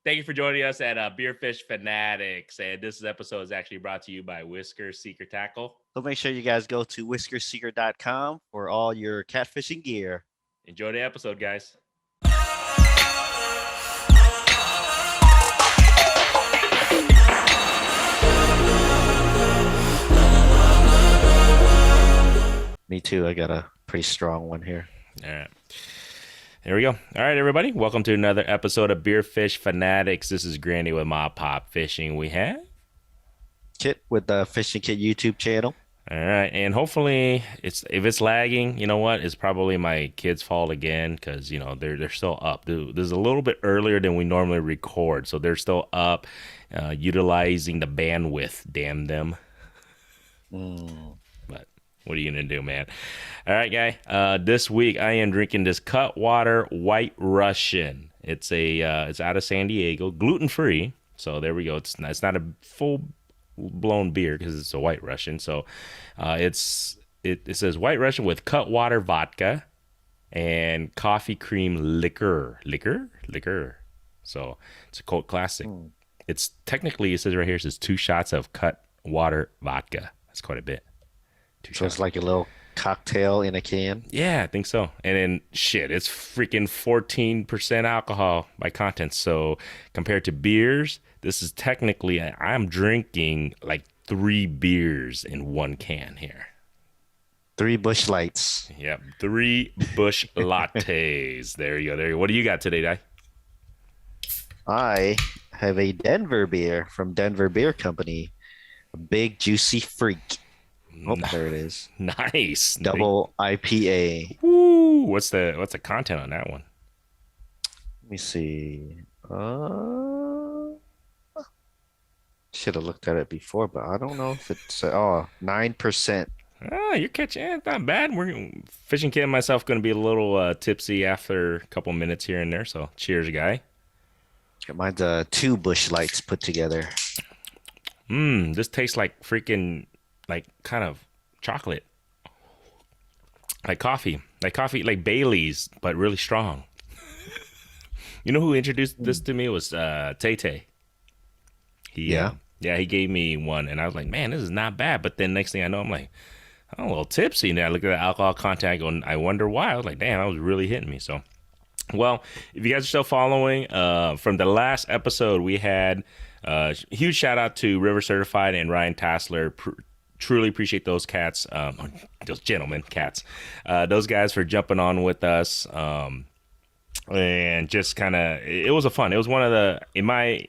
Thank you for joining us at Beerfish Fanatics. And this episode is actually brought to you by Whisker Secret Tackle. So make sure you guys go to whiskersecret.com for all your catfishing gear. Enjoy the episode, guys. Me too. I got a pretty strong one here. All right. There we go. All right, everybody. Welcome to another episode of Beerfish Fanatics. This is Granny with MaPop Fishing. We have Kit with the Fishing Kit YouTube channel. All right, and hopefully, if it's lagging, you know what? It's probably my kids' fault again because they're still up. Dude, this is a little bit earlier than we normally record, so they're still up, utilizing the bandwidth. Damn them. But what are you gonna do, man? All right, guy. This week I am drinking this Cutwater White Russian. It's out of San Diego, gluten free. So there we go. It's not a full blown beer because it's a White Russian. So it says White Russian with Cutwater vodka and coffee cream liquor. So it's a cult classic. It's technically, it says right here, it says 2 shots of Cutwater vodka. That's quite a bit. 2 So shots. it's like a little cocktail in a can. Yeah, I think so. And then it's freaking 14% alcohol by content. So compared to beers, this is technically, I'm drinking like 3 beers in 1 can here. 3 Busch Lights. Yep, 3 Busch lattes. There you go. What do you got today, Di? I have a Denver beer from Denver Beer Company. A Big Juicy Freak. Oh, there it is. Nice. Double IPA. Woo! What's the content on that one? Let me see. Should have looked at it before, but I don't know if it's 9%. Oh, you're catching it. Not bad. We're Fishing Kid and myself going to be a little tipsy after a couple minutes here and there. So cheers, guy. Mine's 2 Busch Lights put together. This tastes like freaking like kind of chocolate, like coffee, like Bailey's, but really strong. You know who introduced this to me? It was Tay. Yeah, he gave me one, and I was like, man, this is not bad. But then next thing I know, I'm like, I'm a little tipsy. And I look at the alcohol content, I go, and I wonder why. I was like, damn, that was really hitting me. So, well, if you guys are still following, from the last episode, we had huge shout out to River Certified and Ryan Tassler. Truly appreciate those cats, those gentlemen cats, those guys for jumping on with us, and just kind of, it was it was one of the, in my,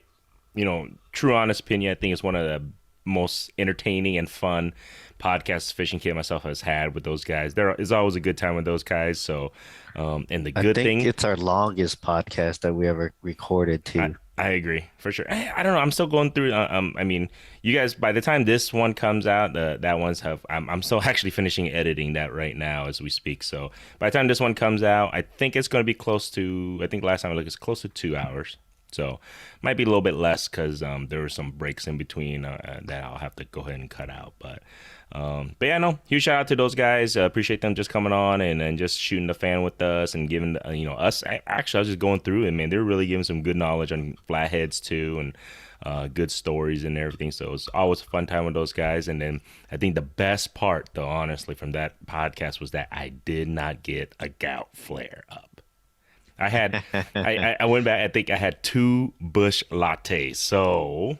true honest opinion, I think it's one of the most entertaining and fun podcasts Fishing Kid myself has had with those guys. There is always a good time with those guys. So, and the good thing, it's our longest podcast that we ever recorded too. I agree for sure. I don't know. I'm still going through. I mean, you guys, by the time this one comes out, that one's I'm still actually finishing editing that right now as we speak. So by the time this one comes out, I think it's going to be close to. I think last time I looked, it's close to 2 hours. So might be a little bit less because there were some breaks in between that I'll have to go ahead and cut out. But yeah, no, huge shout out to those guys. Appreciate them just coming on and just shooting the fan with us and giving us. Actually, I was just going through it, man. They're really giving some good knowledge on flatheads too, and good stories and everything. So it was always a fun time with those guys. And then I think the best part, though, honestly, from that podcast was that I did not get a gout flare up. I had, I went back. I think I had 2 Busch lattes. So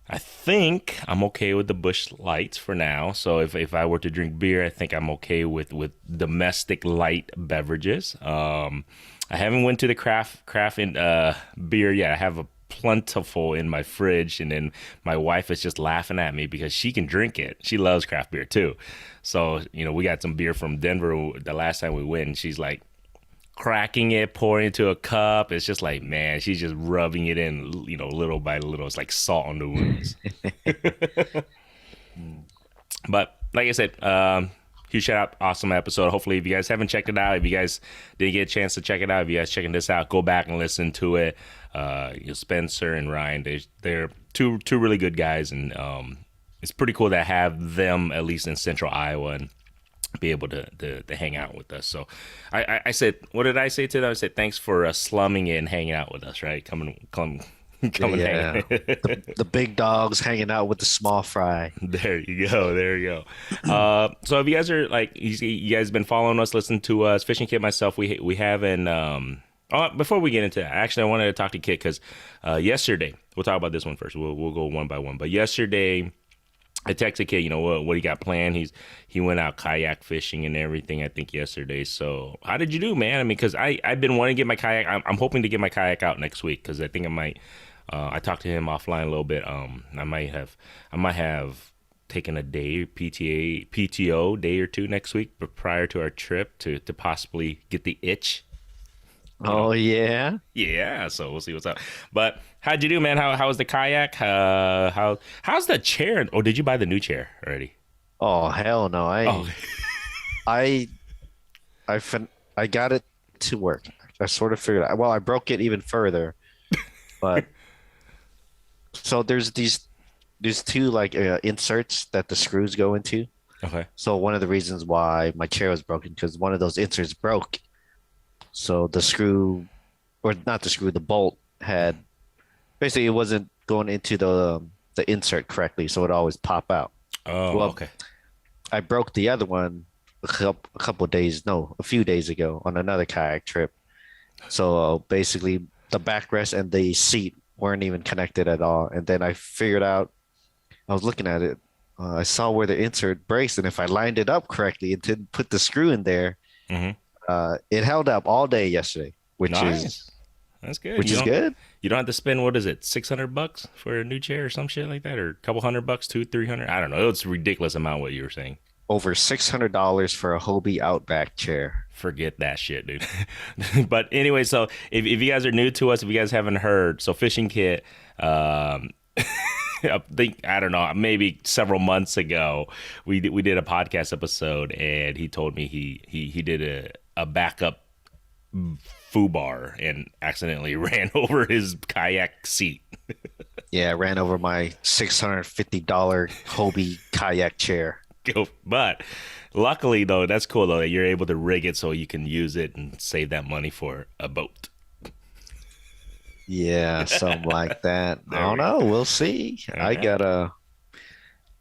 I think I'm okay with the Busch Lights for now. So if I were to drink beer, I think I'm okay with domestic light beverages. I haven't went to the craft beer yet. I have a plentiful in my fridge, and then my wife is just laughing at me because she can drink it. She loves craft beer too. So we got some beer from Denver the last time we went, and she's like cracking it, pouring it into a cup. It's just like, man, she's just rubbing it in, little by little. It's like salt on the wounds. But like I said, huge shout out, awesome episode. Hopefully, if you guys haven't checked it out, if you guys didn't get a chance to check it out, if you guys checking this out, go back and listen to it. Spencer and Ryan, they're two really good guys, and it's pretty cool to have them at least in Central Iowa. And be able to hang out with us. So I said, what did I say to them? I said, thanks for slumming it and hanging out with us, right? Come and Yeah. hang. The big dogs hanging out with the small fry. There you go. There you go. So if you guys are like, you guys been following us, listen to us, Fishing Kit, myself, we haven't. Oh, before we get into that, actually, I wanted to talk to Kit because yesterday, we'll talk about this one first. We'll go one by one. But yesterday, I texted Kit, you know what he got planned. He went out kayak fishing and everything. I think yesterday. So how did you do, man? I mean, because I've been wanting to get my kayak. I'm hoping to get my kayak out next week because I think I might. I talked to him offline a little bit. I might have taken a day PTO day or two next week, but prior to our trip to possibly get the itch. You know, Oh yeah. yeah. So we'll see what's up. But how'd you do, man? How was the kayak? How's the chair? Oh, did you buy the new chair already? Oh hell no. Oh, I I got it to work. I sort of figured out. Well, I broke it even further, but so there's two like inserts that the screws go into. okay. So one of the reasons why my chair was broken because one of those inserts broke. So the screw, or not the screw, the bolt had basically it wasn't going into the insert correctly, so it always pop out. Oh, Well, okay. I broke the other one a couple days, no, a few days ago on another kayak trip. So basically, the backrest and the seat weren't even connected at all. And then I figured out, I was looking at it, I saw where the insert breaks, and if I lined it up correctly and didn't put the screw in there, Hmm. it held up all day yesterday, Nice. That's good. which is good. You don't have to spend, what is it, $600 for a new chair or some shit like that, or a couple $100, 200, 300. I don't know. It's a ridiculous amount what you were saying. Over $600 for a Hobie Outback chair. Forget that shit, dude. But anyway, so if you guys are new to us, if you guys haven't heard, so Fishing Kit, I think I don't know, maybe several months ago, we did a podcast episode, and he told me he did a backup foobar and accidentally ran over his kayak seat. Yeah, I ran over my $650 Hobie kayak chair. But luckily, though, that's cool though that you're able to rig it so you can use it and save that money for a boat. Yeah, something like that. I There don't we go. know. We'll see. All I right. gotta,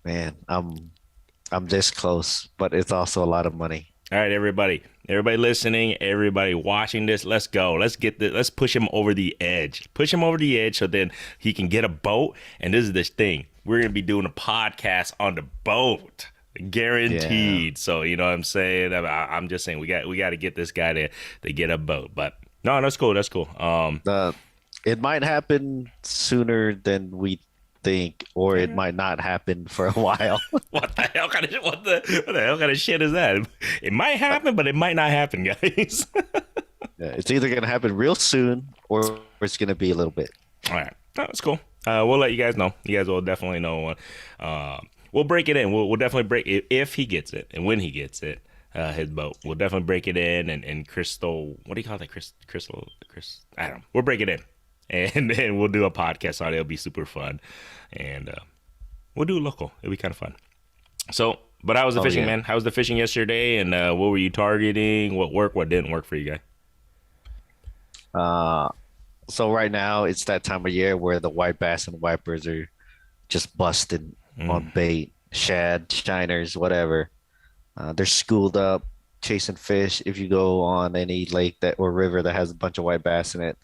man, I'm this close, but it's also a lot of money. All right, everybody listening, everybody watching this, let's go. Let's get this. Let's push him over the edge. Push him over the edge so then he can get a boat. And this is this thing. We're gonna be doing a podcast on the boat, Yeah. guaranteed. So you know what I'm saying. I'm just saying we got to get this guy to get a boat. But no, that's cool. That's cool. The It might happen sooner than we think, or it might not happen for a while. What the hell kind of what the hell kind of shit is that? It might happen, but it might not happen, guys. Yeah, it's either gonna happen real soon or it's gonna be a little bit. All right, no, that's cool. We'll let you guys know. You guys will definitely know. We'll break it in. We'll definitely break it if he gets it and when he gets it. His boat. We'll definitely break it in and crystal. What do you call that? Crystal. I don't know. We'll break it in, and then we'll do a podcast on it. It'll be super fun, and we'll do it local. It'll be kind of fun. So, but how was the Oh fishing, yeah. man? How was the fishing yesterday? And what were you targeting? What worked? What didn't work for you guy? Uh, so right now it's that time of year where the white bass and wipers are just busted Mm. on bait, shad, shiners, whatever. They're schooled up chasing fish. If you go on any lake that or river that has a bunch of white bass in it,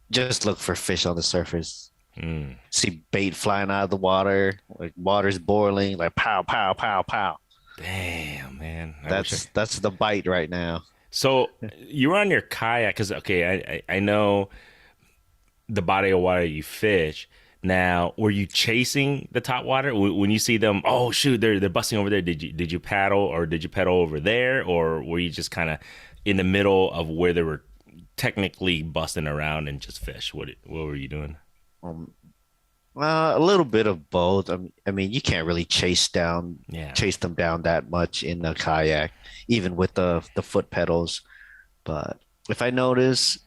just look for fish on the surface. Mm. See bait flying out of the water, like water's boiling, like pow, pow, pow, pow. Damn, man. I wish That's the bite right now. So you were on your kayak because okay, I know the body of water you fish. Now, were you chasing the top water when you see them? Oh shoot, they're busting over there. Did you paddle or did you pedal over there, or were you just kind of in the middle of where they were technically busting around and just fish? What were you doing? Um, a little bit of both. I mean, you can't really Yeah. chase them down that much in a kayak, even with the foot pedals. But if I notice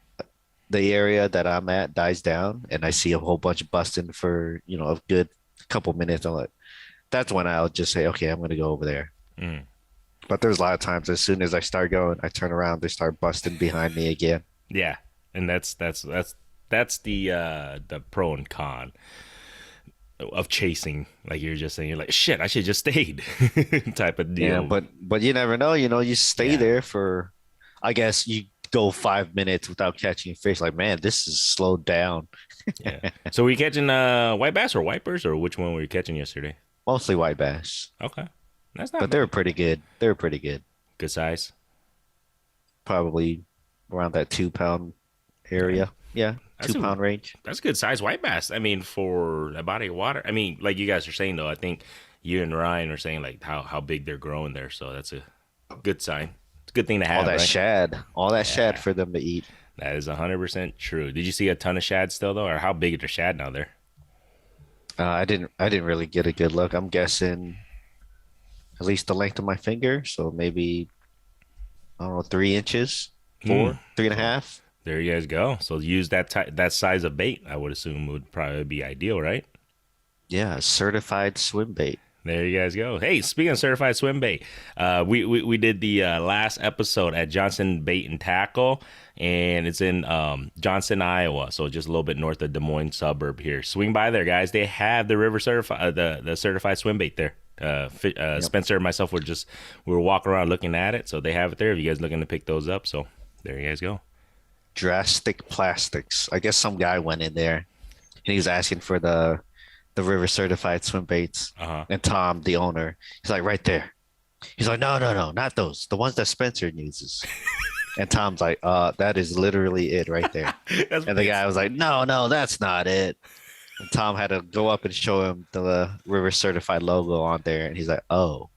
the area that I'm at dies down and I see a whole bunch of busting for, a good couple minutes, I'm like, that's when I'll just say, okay, I'm gonna go over there. Mm. But there's a lot of times as soon as I start going, I turn around, they start busting behind me again. Yeah, and that's the pro and con of chasing. Like you're just saying, you're like, shit, I should just stayed type of Yeah, deal. but you never know. You stay Yeah, there for, I guess you go 5 minutes without catching a fish. Like, man, this is slowed down. yeah. So were you catching white bass or wipers, or which one were you catching yesterday? Mostly white bass, Okay, that's not but they were bad. pretty good. They were pretty good. Good size. Probably around that 2 pound Yeah, area. Yeah, that's two a pound range. that's a good size white bass. I mean, for a body of water. I mean, like you guys are saying though, I think you and Ryan are saying like how big they're growing there. So that's a good sign. It's a good thing to All have, that right? shad, all that shad Yeah, for them to eat. that is 100% true. Did you see a ton of shad still though, or how big are the shad now there? I didn't really get a good look. I'm guessing at least the length of my finger, so maybe I don't know, 3 inches, Hmm. four, three and a So half. there you guys go. So use that size of bait. I would assume would probably be ideal, right? Yeah, certified swim bait. There you guys go. Hey, speaking of certified swim bait, we did the last episode at Johnson Bait and Tackle, and it's in Johnson, Iowa, so just a little bit north of Des Moines suburb here. Swing by there, guys. They have the river certified the certified swim bait there. Yep. Spencer and myself we were walking around looking at it, so they have it there. If you guys looking to pick those up, so there you guys go. Drastic Plastics. I guess some guy went in there and he was asking for the river certified swim baits. Uh huh. And Tom, the owner, he's like, right there. He's like, no, no, no, not those. The ones that Spencer uses. And Tom's like, that is literally it right there. That's And the guy was like, no, no, that's not it. And Tom had to go up and show him the river certified logo on there. And he's like, oh.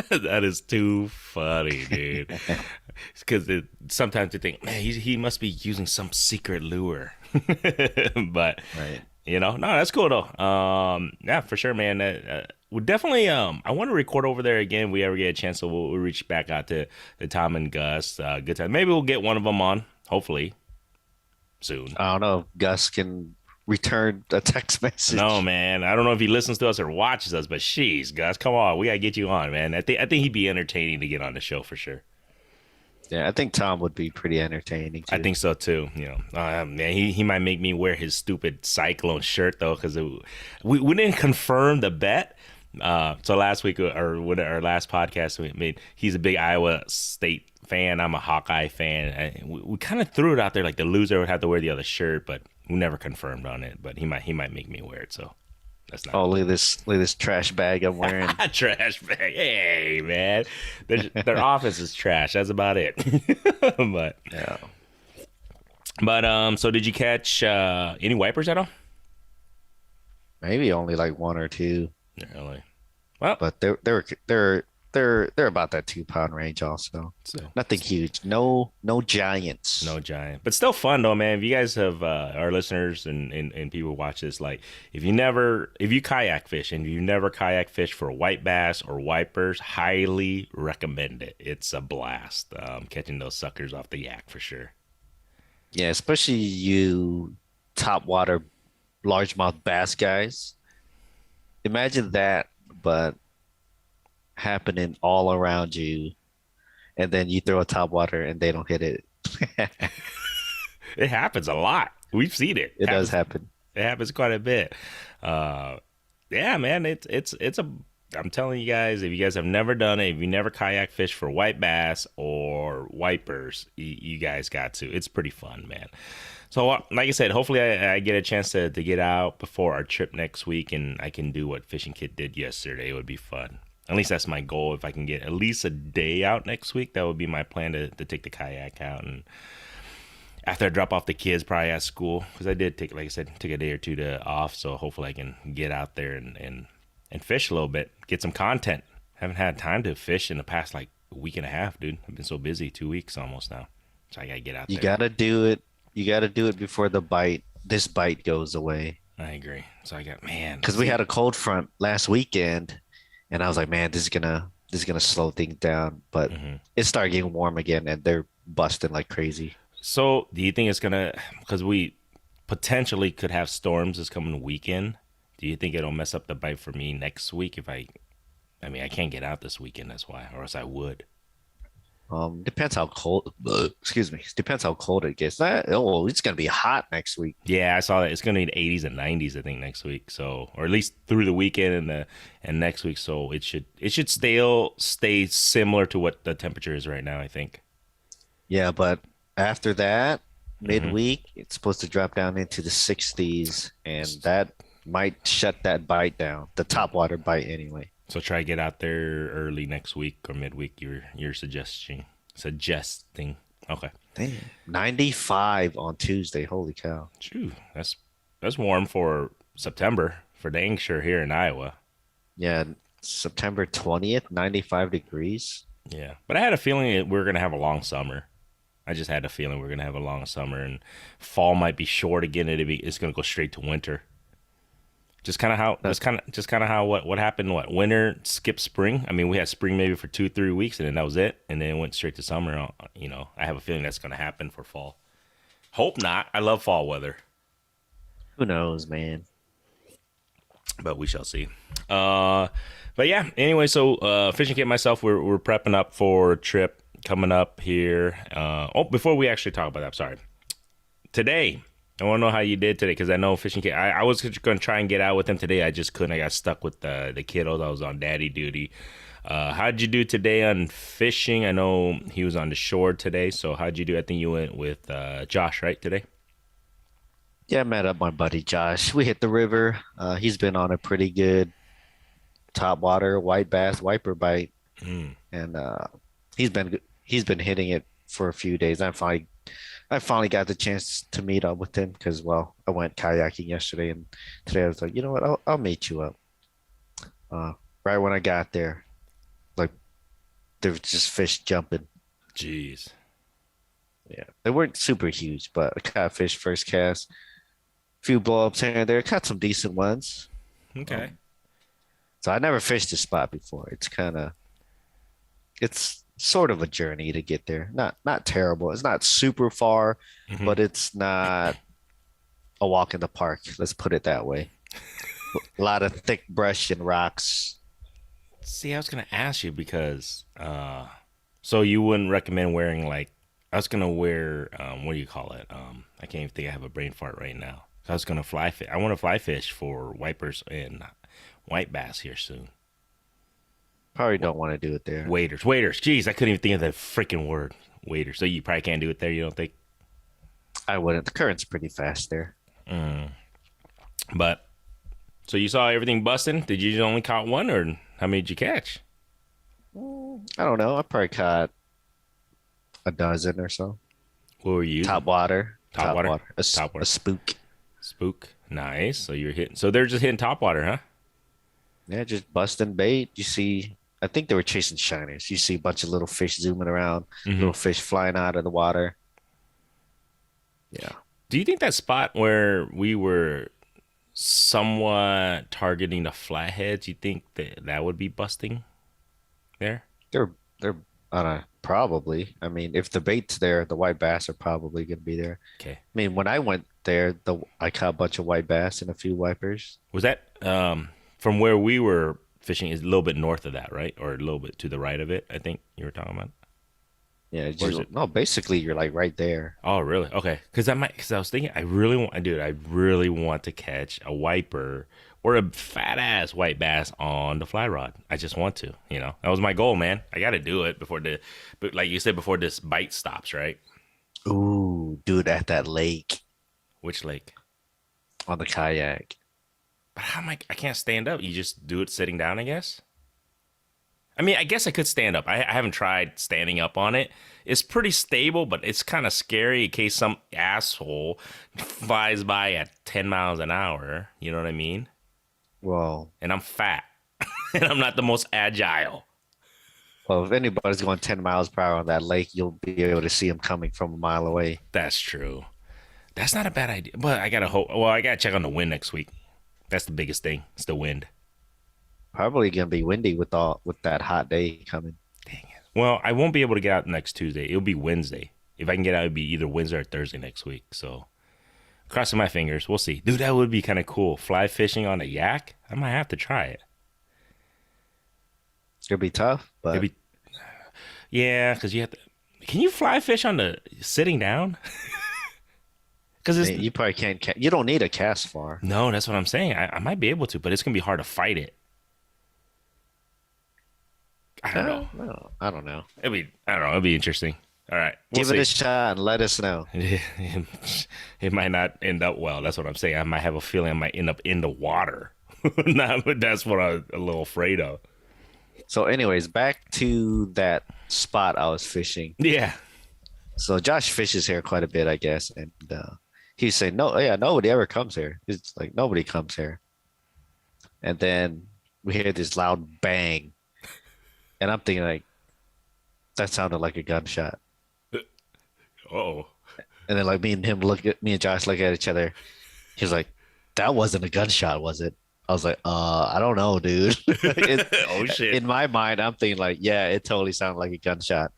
that is too funny, dude. Because sometimes you think, man, he must be using some secret lure, but Right. no, that's cool though. Yeah, for sure, man. We definitely. I want to record over there again. If we ever get a chance, so we'll reach back out to Tom and Gus. Good time. Maybe we'll get one of them on. Hopefully soon. I don't know if Gus can return a text No, message. man. I don't know if he listens to us or watches us, but sheesh, Gus, come on, we gotta get you on, man. I think he'd be entertaining to get on the show for sure. Yeah, I think Tom would be pretty entertaining I too. think so too. Man, he might make me wear his stupid Cyclone shirt though, because we didn't confirm the bet. So last week or with our last podcast we made, he's a big Iowa State fan. I'm a Hawkeye fan. We kind of threw it out there like the loser would have to wear the other shirt, but we never confirmed on it. But he might make me wear it. So that's not Oh, look at this trash bag I'm wearing. trash bag. Hey man, their office is trash. That's about it. but Yeah. So did you catch any wipers at all? Maybe only like one or two, Not really. Well, but they're about that 2 pound range also. so Nothing huge. No giants. no giant, but still fun though, man. If you guys have our listeners and people who watch this, like if you kayak fish and you never kayak fish for white bass or wipers, highly recommend it. It's a blast catching those suckers off the yak for sure. Yeah, especially you top water largemouth bass guys. Imagine that, but happening all around you, and then you throw a top water and they don't hit it. It happens a lot. We've seen it. It does happen. It happens quite a bit. Uh, yeah, man, it's a. I'm telling you guys, if you guys have never done it, if you never kayak fish for white bass or wipers, you guys got to. It's pretty fun, man. So, like I said, hopefully I get a chance to get out before our trip next week, and I can do what Fishing Kid did yesterday. It would be fun. At least that's my goal. If I can get at least a day out next week, that would be my plan to take the kayak out and after I drop off the kids, probably at school, because I did take, like I said, take a day or two to off. So hopefully I can get out there and fish a little bit, get some content. Haven't had time to fish in the past like a week and a half, dude. I've been so busy, 2 weeks almost now. So I gotta get out You there. gotta do it. You gotta do it before this bite goes away. I agree. So I got man. Because we See, had a cold front last weekend, and I was like, man, this is gonna slow things down. But mhm. it started getting warm again, and they're busting like crazy. So do you think it's gonna? Because we potentially could have storms this coming weekend. Do you think it'll mess up the bite for me next week if I I mean, I can't get out this weekend. That's why, or else I would. Depends how cold. Excuse me. Depends how cold it gets. It's gonna be hot next week. Yeah, I saw that it's gonna be the 80s and 90s. I think next week. So, or at least through the weekend and next week. So it should stay similar to what the temperature is right now. I think. Yeah, but after that, Hmm. midweek, it's supposed to drop down into the 60s, and that might shut that bite down. The top water bite, anyway. So try to get out there early next week or midweek. You're suggesting. Okay. Damn. 95 on Tuesday. Holy cow. Phew, that's warm for September for dang sure here in Iowa. Yeah, September 20th, 95 degrees. Yeah, but I had a feeling we're gonna have a long summer. I just had a feeling we're gonna have a long summer and fall might be short again. It's gonna go straight to winter. That, Just kind of how what happened. What winter skipped spring. I mean, we had spring maybe for 2 3 weeks and then that was it, and then it went straight to summer. I have a feeling that's gonna happen for fall. Hope not. I love fall weather, who knows, man? but we shall see. Uh, but yeah. Anyway, so fishing kit myself, we're prepping up for a trip coming up here. Before we actually talk about that, I'm sorry. Today, I want to know how you did today because I know fishing kit. I was going to try and get out with him today. I just couldn't. I got stuck with the kiddos. I was on daddy duty. How'd you do today on fishing? I know he was on the shore today. So how'd you do? I think you went with Josh, right, today? Yeah, I met up my buddy Josh. We hit the river. He's been on a pretty good top water white bass wiper bite, Mm. and he's been hitting it for a few days. I finally got the chance to meet up with him because, well, I went kayaking yesterday, and today I was like, you know what, I'll meet you up. Uh, right when I got there, like there was just fish jumping. Jeez. Yeah, they weren't super huge, but I caught fish first cast. Few blow-ups here and there. Caught some decent ones. Okay. Um, so I never fished this spot before. It's sort of a journey to get there. Not terrible. It's not super far, Hmm. but it's not a walk in the park. Let's put it that way. A lot of thick brush and rocks. See, I was gonna ask you because so you wouldn't recommend wearing like I was gonna wear what do you call it? I can't even think I have a brain fart right now. I was gonna fly fish. I want to fly fish for wipers and white bass here soon. Probably don't want to do it there. Waders. Jeez, I couldn't even think of the freaking word. Waders. So you probably can't do it there. You don't think? I wouldn't. The current's pretty fast there. Mm. But so you saw everything busting. Did you only caught one, or how many did you catch? I don't know. I probably caught a dozen or so. What were you Top using? water. Top water. Top A water. spook. Spook. Nice. So you're hitting. So they're just hitting top water, huh? Yeah, just busting bait. I think they were chasing shiners. You see a bunch of little fish zooming around, Hmm. little fish flying out of the water. Yeah. Do you think that spot where we were somewhat targeting the flatheads, you think that would be busting there? They're probably. I mean, if the bait's there, the white bass are probably gonna be there. Okay. I mean, when I went there, I caught a bunch of white bass and a few wipers. Was that from where we were fishing is a little bit north of that, right? Or a little bit to the right of it, I think you were talking about. Yeah, Or is it? no, basically you're like right there. Oh, really? Okay. Because I was thinking, I really want to catch a wiper or a fat ass white bass on the fly rod. I just want to, that was my goal, man. I got to do it but like you said, before this bite stops, right? Ooh, dude, at that lake Which lake? on the kayak. But how am I can't stand up. You just do it sitting down, I guess. I mean, I guess I could stand up. I haven't tried standing up on it. It's pretty stable, but it's kind of scary in case some asshole flies by at 10 miles an hour. You know what I mean? Well, And I'm fat and I'm not the most agile. well, if anybody's going 10 miles per hour on that lake, you'll be able to see them coming from a mile away. That's true. That's not a bad idea. But I got to hope. Well, I got to check on the wind next week. That's the biggest thing. It's the wind. Probably gonna be windy with that hot day coming. Dang it. Well, I won't be able to get out next Tuesday. It'll be Wednesday. If I can get out, it'll be either Wednesday or Thursday next week. So crossing my fingers. We'll see. Dude, that would be kind of cool. Fly fishing on a yak? I might have to try it. It'll be tough, It'd but be yeah, because you have to. Can you fly fish on the sitting down? Because it's you probably can't. You don't need a cast far. no, that's what I'm saying. I might be able to, but it's gonna be hard to fight it. I don't know. No, I don't know. I don't know. It'll be interesting. All right, we'll Give it see. a shot and let us know. It might not end up well. That's what I'm saying. I might have a feeling I might end up in the water. Nah, but that's what I'm a little afraid of. So, anyways, back to that spot I was fishing. Yeah. So Josh fishes here quite a bit, I guess, and he's saying, "No, yeah, nobody ever comes here. It's like nobody comes here." And then we hear this loud bang, and I'm thinking like, that sounded like a gunshot. Oh. And then like me and Josh look at each other. He's like, "That wasn't a gunshot, was it?" I was like, I don't know, dude." Oh shit. In my mind, I'm thinking like, yeah, it totally sounded like a gunshot.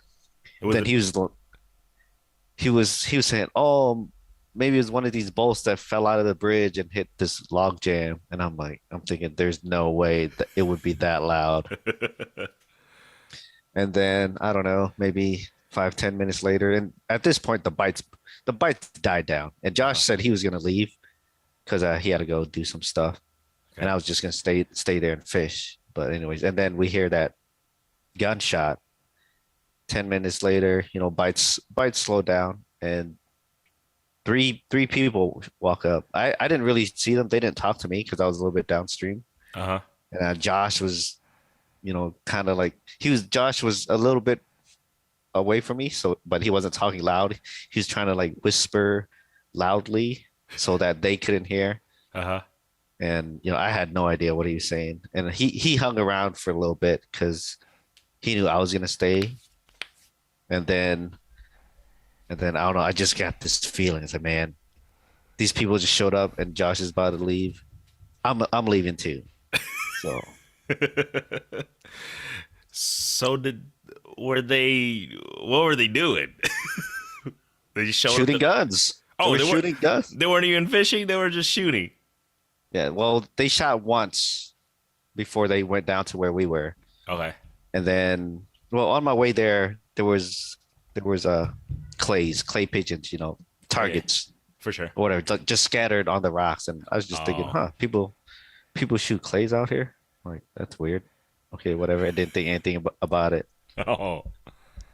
It was Then he was saying, "Oh, maybe it was one of these bolts that fell out of the bridge and hit this log jam." And I'm thinking, there's no way that it would be that loud. And then I don't know, maybe 5, 10 minutes later, and at this point the bites died down. And Josh said he was gonna leave because he had to go do some stuff, Okay. and I was just gonna stay there and fish. But anyways, and then we hear that gunshot. 10 minutes later, bites slow down, and three people walk up. I didn't really see them. They didn't talk to me because I was a little bit downstream. Uh-huh. And Josh was, kind of like Josh was a little bit away from me, but he wasn't talking loud. He was trying to like whisper loudly so that they couldn't hear. Uh-huh. And I had no idea what he was saying. And he hung around for a little bit because he knew I was gonna stay. And then I don't know. I just got this feeling. It's like, man, these people just showed up, and Josh is about to leave. I'm leaving too. So So what were they doing? They just showed shooting up guns. Oh, They were shooting guns. they weren't even fishing, they were just shooting. Yeah. Well, they shot once before they went down to where we were, Okay. and then, well, on my way there was clay pigeons, targets, For sure. or whatever, just scattered on the rocks. And I was just thinking, Oh. huh, people shoot clays out here? Like, that's weird. Okay, whatever. I didn't think anything about it. Oh.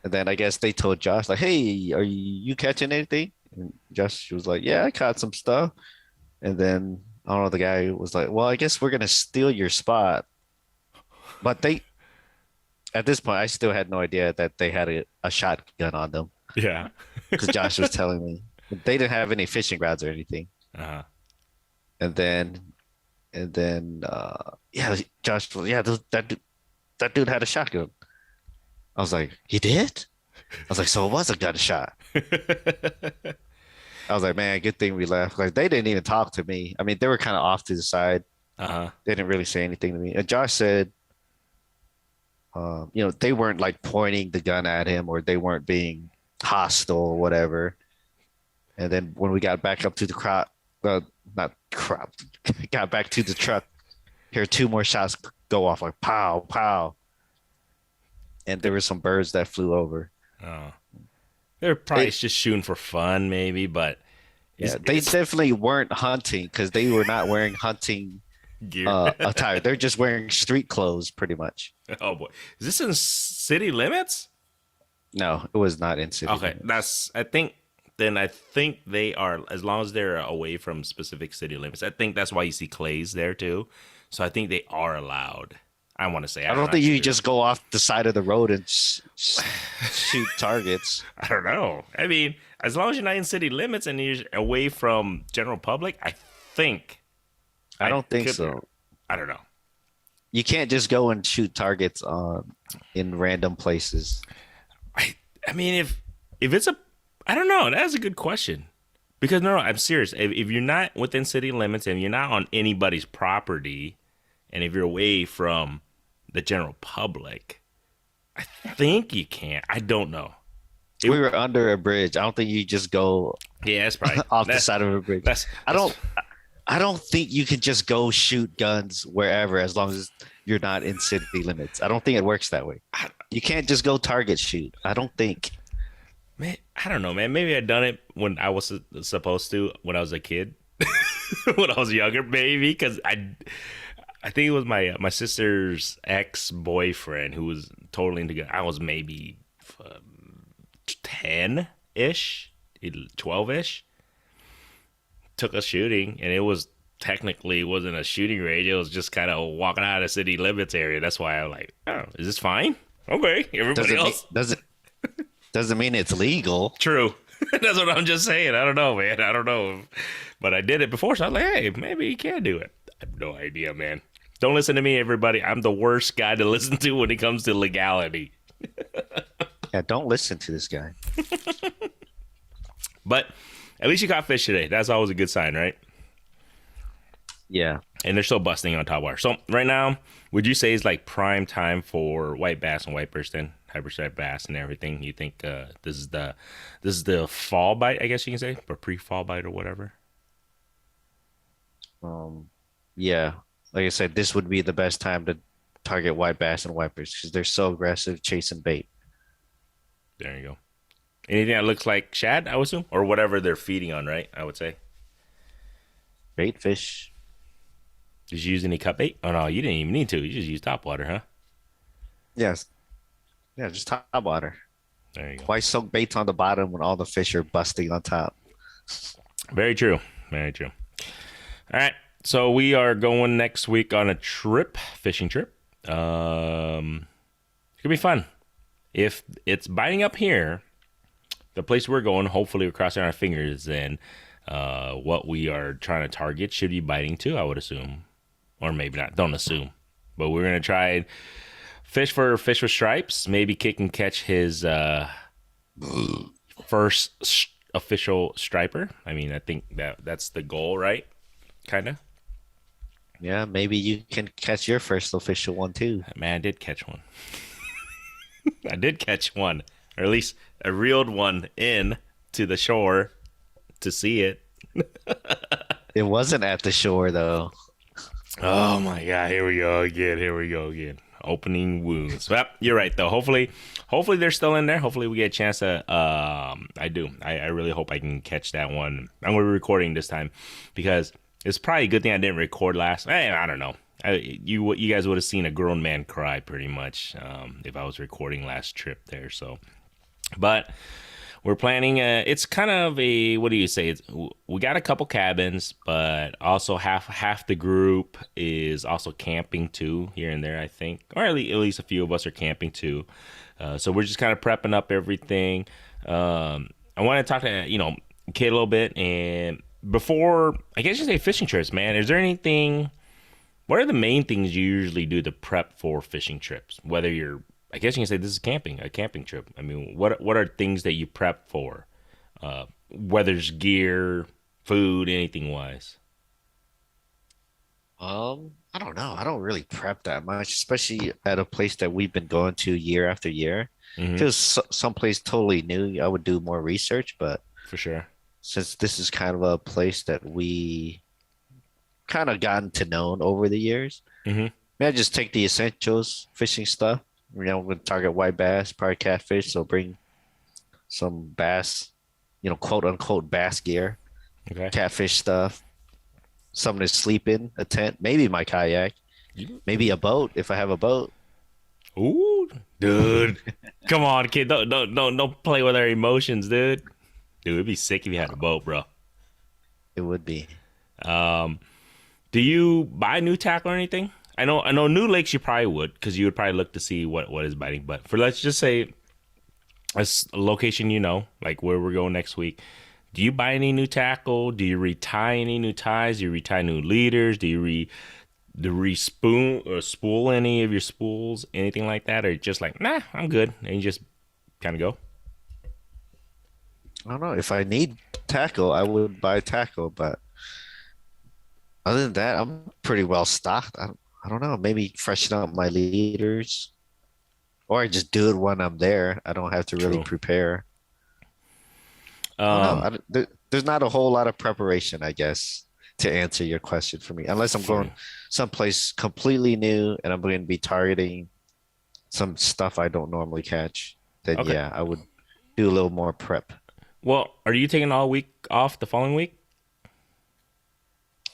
And then I guess they told Josh, like, "Hey, are you catching anything?" And Josh was like, "Yeah, I caught some stuff." And then I don't know, the guy was like, "Well, I guess we're gonna steal your spot." But at this point, I still had no idea that they had a shotgun on them Yeah. because Josh was telling me they didn't have any fishing rods or anything. Uh-huh. And then, yeah, Josh was, yeah, that dude had a shotgun. I was like, "He did?" I was like, "So it was a gunshot." I was like, "Man, good thing we left." Like, they didn't even talk to me. I mean, they were kind of off to the side. Uh-huh. They didn't really say anything to me. And Josh said, they weren't like pointing the gun at him, or they weren't being hostile or whatever. And then when we got back up to the not crop, got back to the truck, hear two more shots go off, like pow, pow. And there were some birds that flew over. Oh. They're probably just shooting for fun, maybe, but Yeah, they definitely weren't hunting because they were not wearing hunting gear. attire. They're just wearing street clothes, pretty much. Oh boy. Is this in city limits? No, it was not in city. Okay. I think they are, as long as they're away from specific city limits. I think that's why you see clays there too. So I think they are allowed. I want to say. I don't think you just go off the side of the road and shoot targets. I don't know. I mean, as long as you're not in city limits and you're away from general public, I think. I don't think could- so. I don't know. You can't just go and shoot targets in random places. I mean, if it's I don't know. That's a good question. Because no, I'm serious. If you're not within city limits and you're not on anybody's property, and if you're away from the general public, I think you can. I don't know. We were under a bridge. I don't think you just go Yeah, that's probably off the side of a bridge. That's I don't. I don't think you can just go shoot guns wherever as long as you're not in city limits. I don't think it works that way. I, You can't just go target shoot. I don't think. man, I don't know, man. Maybe I done it when I was supposed to when I was a kid, when I was younger, maybe because I think it was my sister's ex boyfriend who was totally into gun. I was maybe 10 ish, 12 ish. Took us shooting, and it was technically wasn't a shooting range. It was just kind of walking out of city limits area. That's why I'm like, oh, is this fine? Okay, everybody Doesn't mean, else. doesn't mean it's legal. True. That's what I'm just saying. I don't know, man. I don't know. But I did it before, so I was like, hey, maybe you can do it. I have no idea, man. Don't listen to me, everybody. I'm the worst guy to listen to when it comes to legality. Yeah, don't listen to this guy. But at least you caught fish today. That's always a good sign, right? Yeah. And they're still busting on top water. So right now, would you say it's like prime time for white bass and white Burston, hyperstriped bass and everything? You think this is the fall bite, I guess you can say, or pre-fall bite or whatever? Um, yeah. Like I said, this would be the best time to target white bass and wipers because they're so aggressive chasing bait. There you go. Anything that looks like shad, I would assume, or whatever they're feeding on, right? I would say. Bait fish. Did you use any cut bait? Oh no, you didn't even need to. You just used top water, huh? Yes. Yeah, just top water. There you go. Why soak baits on the bottom when all the fish are busting on top? Very true. Very true. All right. So we are going next week on a trip, fishing trip. It's gonna be fun. If it's biting up here, the place we're going, hopefully we're crossing our fingers, then what we are trying to target should be biting too, I would assume. Or maybe not. Don't assume. But we're gonna try and fish with stripes. Maybe Kick and catch his first official striper. I mean, I think that's the goal, right? Kind of. Yeah, maybe you can catch your first official one too. Man, I did catch one. I did catch one, or at least I reeled one in to the shore to see it. It wasn't at the shore though. Oh my God! Here we go again. Here we go again. Opening wounds. Well, you're right though. Hopefully they're still in there. Hopefully we get a chance to. I do. I really hope I can catch that one. I'm gonna be recording this time because it's probably a good thing I didn't record last. I don't know. You guys would have seen a grown man cry pretty much if I was recording last trip there. So, but we're planning. It's kind of a, what do you say? We got a couple cabins, but also half the group is also camping too here and there. I think, or at least a few of us are camping too. So we're just kind of prepping up everything. I want to talk to Kid a little bit, and before I guess you say fishing trips, man. Is there anything? What are the main things you usually do to prep for fishing trips? Whether you're, I guess you can say this is a camping trip. I mean, what are things that you prep for? Whether it's gear, food, anything wise. I don't know. I don't really prep that much, especially at a place that we've been going to year after year. If Hmm. it was someplace totally new, I would do more research. But For sure. since this is kind of a place that we kind of gotten to know over the years, Hmm. I just take the essentials, fishing stuff. We're gonna target white bass, probably catfish. So bring some bass, quote unquote bass gear, Okay. catfish stuff, something to sleep in, a tent, maybe my kayak, maybe a boat if I have a boat. Ooh, dude, come on, kid. Don't play with our emotions, dude. Dude, it'd be sick if you had a boat, bro. It would be. Um, do you buy new tackle or anything? I know new lakes you probably would because you would probably look to see what is biting. But for let's just say a location like where we're going next week, do you buy any new tackle? Do you retie any new ties? Do you retie new leaders? Do you spool any of your spools, anything like that, or just like nah, I'm good, and you just kind of go? I don't know. If I need tackle, I would buy tackle, but other than that, I'm pretty well stocked. I don't know. Maybe freshen up my leaders, or I just do it when I'm there. I don't have to really True. prepare. I don't know. Um, There's not a whole lot of preparation, I guess. to answer your question for me. Unless I'm Hmm. going someplace completely new and I'm going to be targeting some stuff I don't normally catch, then Okay. yeah, I would do a little more prep. Well, are you taking all week off the following week?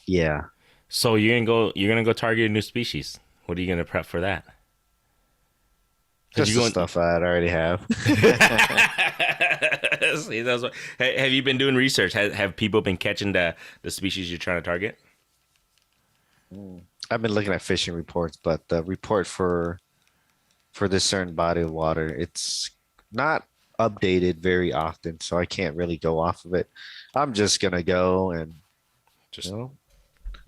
Yeah, So you're gonna go target a new species. What are you gonna prep for that? Because just the you're going. stuff I already have. See, that's what. Have you been doing research? Have people been catching the species you're trying to target? Mm. I've been looking at fishing reports, but the report for this certain body of water, it's not updated very often, so I can't really go off of it. I'm just gonna go and you Just know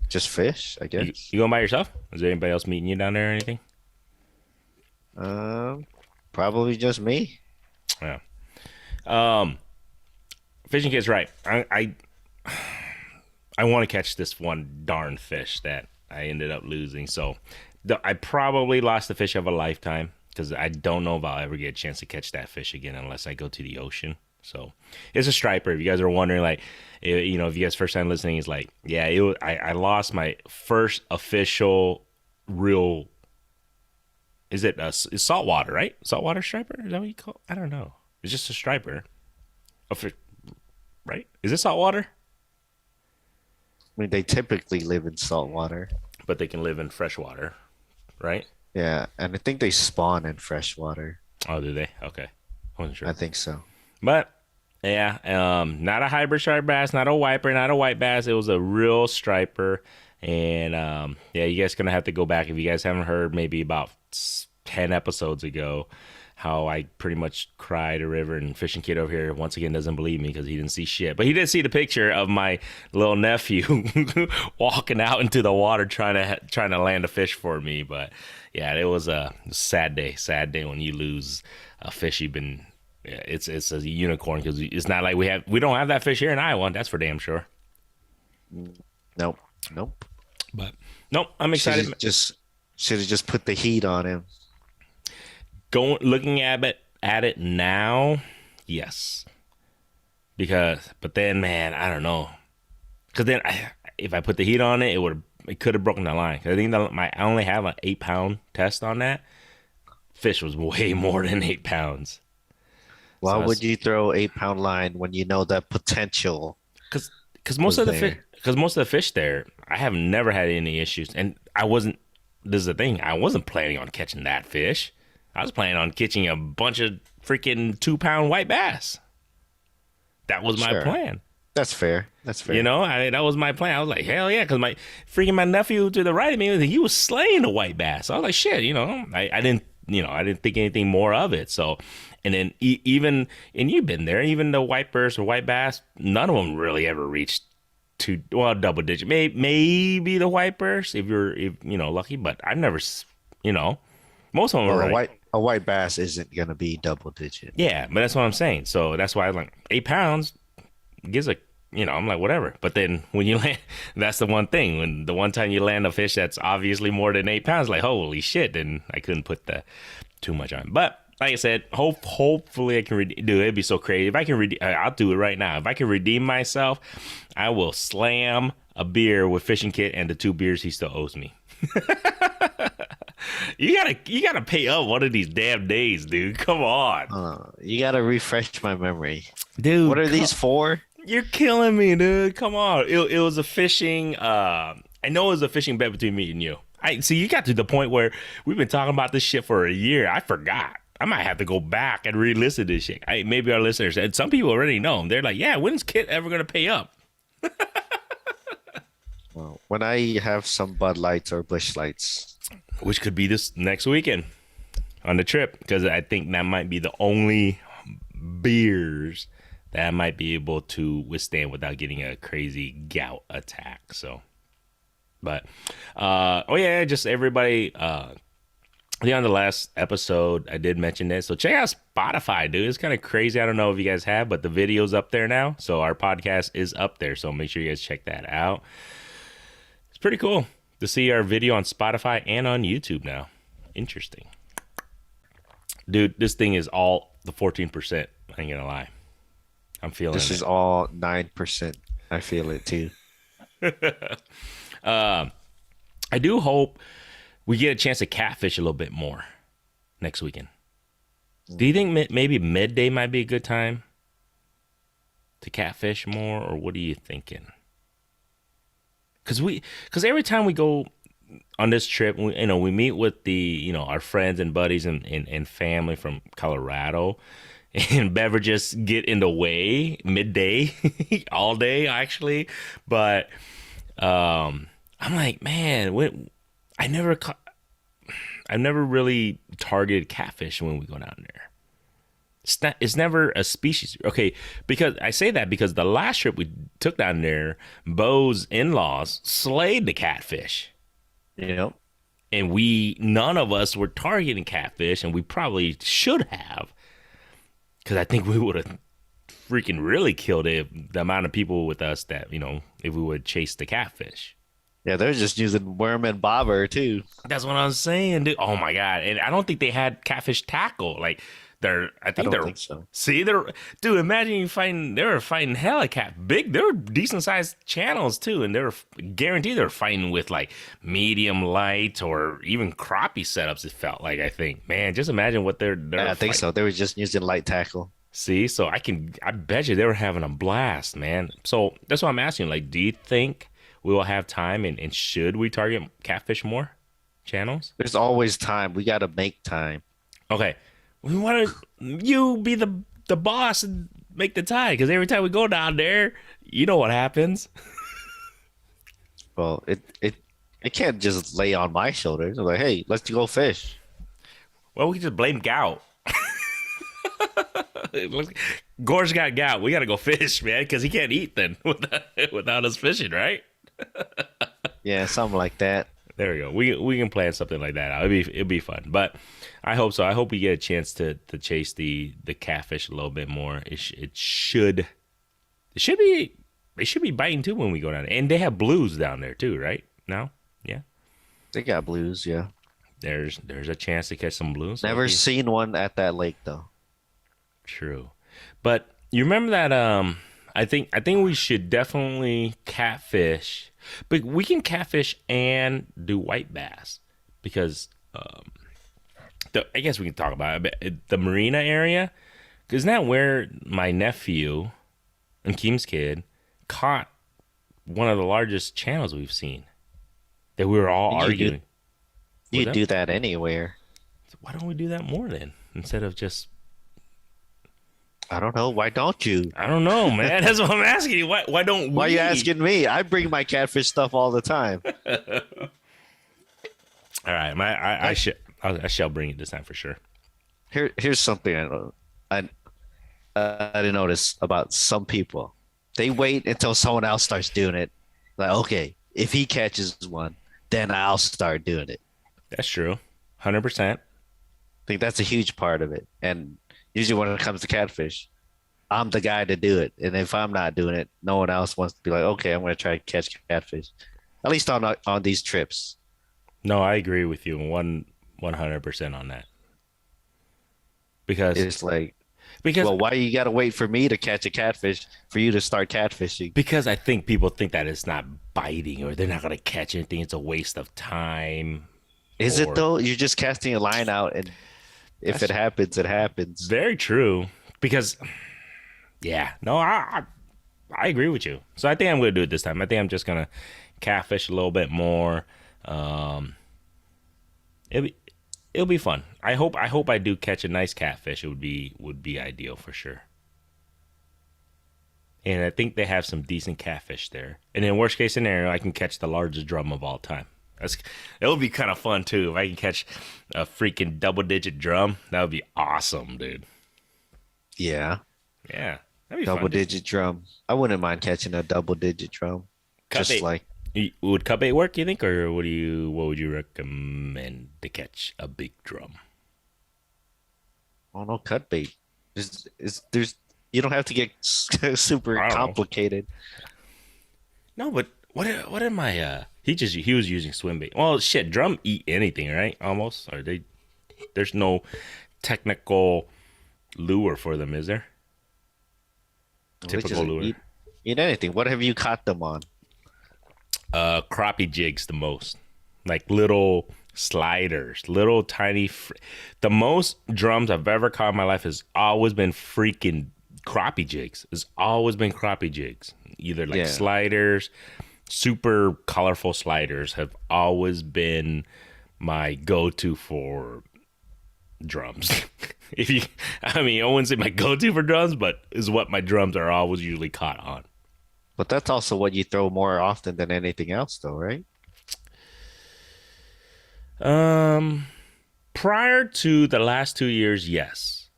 just fish, I you guess. going by yourself? Is there anybody else meeting you down there or anything? Um, Probably just me. Yeah. Um, Fishing Kid's right. I want to catch this one darn fish that I ended up losing. So I probably lost the fish of a lifetime because I don't know if I'll ever get a chance to catch that fish again unless I go to the ocean. So it's a striper. If you guys are wondering, like, if you guys first time listening, is like, yeah, I lost my first official real. Is it it's saltwater, right? Saltwater striper? Is that what you call? I don't know. It's just a striper. A fish, right? Is it saltwater? I mean, they typically live in salt water. But they can live in fresh water, right? Yeah, and I think they spawn in fresh water. Oh, do they? Okay, I wasn't I sure. think so. But yeah, not a hybrid striped bass, not a wiper, not a white bass. It was a real striper, and yeah, you guys gonna have to go back if you guys haven't heard. Maybe about 10 episodes ago, how I pretty much cried a river, and Fishing Kid over here once again doesn't believe me because he didn't see shit, but he did see the picture of my little nephew walking out into the water trying to land a fish for me. But yeah, it was a sad day when you lose a fish you've been. Yeah, it's a unicorn because it's not like we don't have that fish here in Iowa. That's for damn sure. Mm, nope, nope. But nope, I'm Should excited. have just put the heat on him. Going looking at it now, yes, because but then man, I don't know, because then if I put the heat on it, it could have broken the line. 'Cause I think I only have an 8 pound test on that. Fish was way more than 8 pounds. Why So would you throw 8 pound line when you know that potential because because most was of the fish there? because most of the fish there, I have never had any issues, and I wasn't. This is the thing. I wasn't planning on catching that fish. I was planning on catching a bunch of freaking 2 pound white bass. That was my Sure, plan. that's fair. That's fair. That was my plan. I was like, hell yeah, because my nephew to the right of me, he was slaying the white bass. I was like, shit, I didn't think anything more of it. So, and then even and you've been there, even the white burst or white bass, none of them really ever reached to double digit. Maybe the white burst if lucky, but I've never, most of them Well, were like. a white bass isn't gonna be double digit. Yeah, but that's what I'm saying. So that's why I'm like 8 pounds gives a I'm like whatever. But then when you land, that's the one thing. When the one time you land a fish that's obviously more than 8 pounds, like holy shit, then I couldn't put the too much on. But like I said, hopefully I can do it. It'd be so crazy if I can. I'll do it right now. If I can redeem myself, I will slam a beer with Fishing Kit and the 2 beers he still owes me. You gotta pay up one of these damn days, dude. Come on, You gotta refresh my memory. What dude. are these for? You're killing me, dude. Come on. It was a fishing. I know it was a fishing bet between me and you. I see. You got to the point where we've been talking about this shit for a year. I forgot. I might have to go back and re-listen to this shit. Maybe our listeners and some people already know. They're like, yeah, when's Kit ever gonna pay up? Well, when I have some Bud Lights or Bush Lights. Which could be this next weekend on the trip because I think that might be the only beers that I might be able to withstand without getting a crazy gout attack. So, but oh yeah, just everybody. On the last episode, I did mention this. So check out Spotify, dude. It's kind of crazy. I don't know if you guys have, but the video's up there now. So our podcast is up there. So make sure you guys check that out. It's pretty cool to see our video on Spotify and on YouTube now. Interesting. Dude, this thing is all the 14%. I ain't gonna lie. I'm feeling This it. is all 9%. I feel it too. Um, I do hope we get a chance to catfish a little bit more next weekend. Do you think maybe midday might be a good time to catfish more, or what are you thinking? Because every time we go on this trip, we meet with the our friends and buddies and family from Colorado, and beverages get in the way midday, all day actually. But I'm like, man, I never caught, I never really targeted catfish when we go down there. It's never a species. Okay, because I say that because the last trip we took down there, Bo's in-laws slayed the catfish. You know, And none of us were targeting catfish, and we probably should have. Because I think we would have freaking really killed it, the amount of people with us that, if we would chase the catfish. yeah, they're just using worm and bobber too. That's what I'm saying, dude. Oh my God. And I don't think they had catfish tackle. Like, I think don't think so. See, dude, imagine they were fighting hella they were decent sized channels too. And they were guaranteed they were fighting with like medium light or even crappie setups. It felt like, I think, man, just imagine what they're Yeah, I think so. They were just using light tackle. See, so I bet you they were having a blast, man. So that's why I'm asking, like, do you think we will have time and should we target catfish more channels? There's always time. We got to make time. Okay. We want you be the boss and make the tie, because every time we go down there, you know what happens. Well, it can't just lay on my shoulders. I'm like, hey, let's go fish. Well, we can just blame gout. Gore's got gout. We got to go fish, man, because he can't eat then without us fishing, right? Yeah, something like that. There we go. We can plan something like that out. It'd be fun. But I hope so. I hope we get a chance to chase the catfish a little bit more. It should be, they should be biting too when we go down there. And they have blues down there too, right? Now? Yeah. They got blues, yeah. There's a chance to catch some blues. Never seen one at that lake though. True. But you remember that I think we should definitely catfish. But we can catfish and do white bass, because I guess we can talk about it. The marina area, because isn't that where my nephew and Keem's kid caught one of the largest channels we've seen? That we were all arguing. You do that anywhere. Why don't we do that more then, instead of just? I don't know. Why don't you? I don't know, man. That's what I'm asking you. Why don't we? Why are you asking me? I bring my catfish stuff all the time. All right, I shall bring it this time for sure. Here's something I didn't notice about some people. They wait until someone else starts doing it. Like, okay, if he catches one, then I'll start doing it. That's true, 100%. I think that's a huge part of it. And usually when it comes to catfish, I'm the guy to do it. And if I'm not doing it, no one else wants to be like, okay, I'm going to try to catch catfish. At least on these trips. No, I agree with you 100% on that. Because it's like, well, why you got to wait for me to catch a catfish for you to start catfishing? Because I think people think that it's not biting, or they're not going to catch anything. It's a waste of time. Is it though? You're just casting a line out, and if it happens, it happens. Very true. Because, yeah, no, I agree with you. So I think I'm going to do it this time. I think I'm just going to catfish a little bit more. It'll be fun. I hope I do catch a nice catfish. It would be ideal for sure. And I think they have some decent catfish there. And in worst case scenario, I can catch the largest drum of all time. It would be kind of fun too if I can catch a freaking double-digit drum. That would be awesome, dude. Yeah. Yeah. That'd be double-digit drum. I wouldn't mind catching a double-digit drum. Just like. Would cut bait work, you think, or what would you recommend to catch a big drum? Oh no, cut bait. There's you don't have to get super complicated. No, but what am I? He was using swim bait. Well, shit, drum eat anything, right? Almost. Or there's no technical lure for them, is there? Typical lure. Eat anything. What have you caught them on? Crappie jigs the most, like little sliders, little tiny. The most drums I've ever caught in my life has always been freaking crappie jigs. It's always been crappie jigs, either like Yeah. sliders, super colorful sliders have always been my go-to for drums. If you, I mean, I wouldn't say my go-to for drums, but is what my drums are always usually caught on. But that's also what you throw more often than anything else, though, right? Um, Prior to the last 2 years, yes,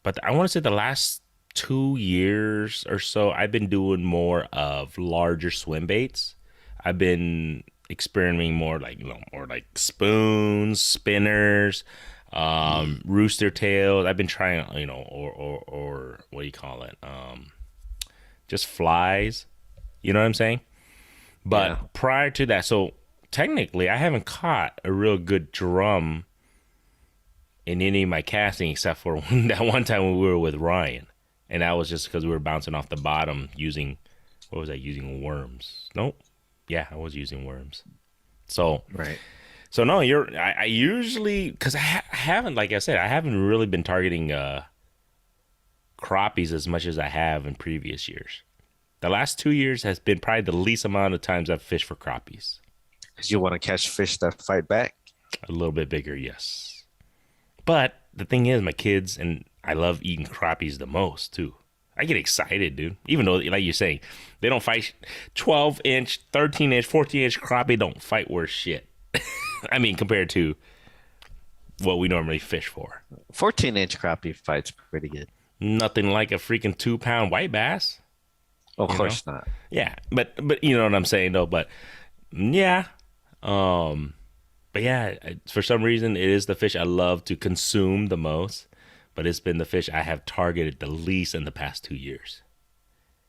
but I want to say the last 2 years or so, I've been doing more of larger swim baits. I've been experimenting more like more like spoons, spinners, rooster tails. I've been trying, or what do you call it? Just flies. You know what I'm saying? But Yeah. prior to that, so technically, I haven't caught a real good drum in any of my casting except for that one time when we were with Ryan, and that was just because we were bouncing off the bottom using what was I using worms? Nope. Yeah, I was using worms. So Right. so no, I usually because haven't like I said I haven't really been targeting crappies as much as I have in previous years. The last 2 years has been probably the least amount of times I've fished for crappies. Because you want to catch fish that fight back. A little bit bigger, yes. But the thing is, my kids and I love eating crappies the most too. I get excited, dude. Even though, like you're saying, they don't fight 12-inch, 13-inch, 14-inch crappie don't fight worth shit. I mean, compared to what we normally fish for. 14-inch crappie fights pretty good. Nothing like a freaking 2-pound white bass. Of You course not. Yeah, but you know what I'm saying though. But yeah, but yeah, for some reason it is the fish I love to consume the most. But it's been the fish I have targeted the least in the past 2 years.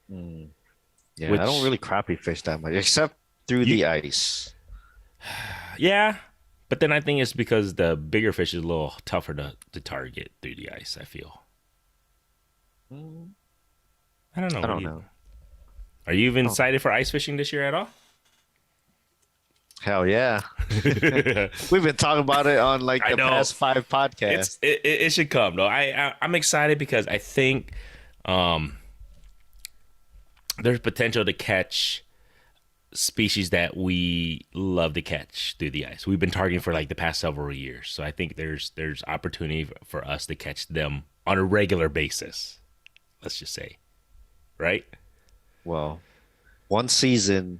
Yeah, Which- I don't really crappie fish that much, except through the ice. Yeah, but then I think it's because the bigger fish is a little tougher to target through the ice. I feel. I don't know. I don't know. Are you even excited for ice fishing this year at all? Hell yeah. We've been talking about it on like I the know. past 5 podcasts. It should come though. I'm excited because I think there's potential to catch species that we love to catch through the ice. We've been targeting for like the past several years, so I think there's opportunity for us to catch them on a regular basis. Let's just say, right? Well, one season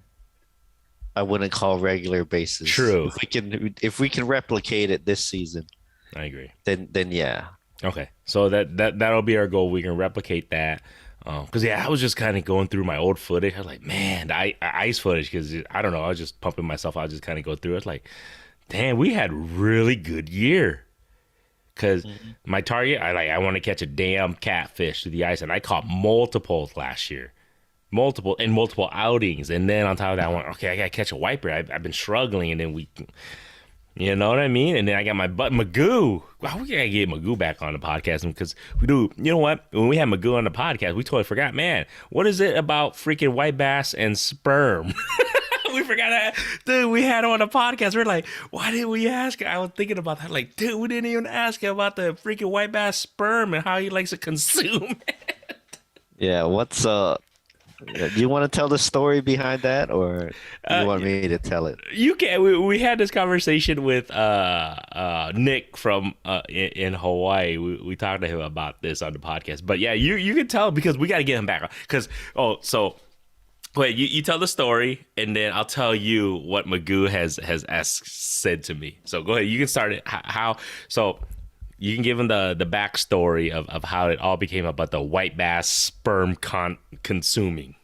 I wouldn't call regular basis. True. If we can replicate it this season, I agree. then yeah. Okay, so that'll be our goal. We can replicate that. Because yeah, I was just kind of going through my old footage. I was like, man, the ice footage. Because I don't know, I was just pumping myself. I was just kind of go through it. It's like, damn, we had a really good year. Because my target, I want to catch a damn catfish through the ice, and I caught multiples last year, multiple outings. And then on top of that, I went, okay, I gotta catch a wiper. I've been struggling, and then you know what I mean? And then I got my butt Magoo. Wow, we gotta get Magoo back on the podcast because we do. You know what? When we had Magoo on the podcast, we totally forgot. Man, what is it about freaking white bass and sperm? We forgot that, dude. We had him on the podcast. We're like, why didn't we ask? I was thinking about that. Like, dude, we didn't even ask him about the freaking white bass sperm and how he likes to consume it. Yeah, do you want to tell the story behind that, or do you want me to tell it? You can. We had this conversation with Nick from in Hawaii. We talked to him about this on the podcast. But yeah, you can tell because we got to get him back. Because so wait, you tell the story, and then I'll tell you what Magoo has said to me. So go ahead. You can start it. How so. You can give him the backstory of how it all became about the white bass sperm consuming.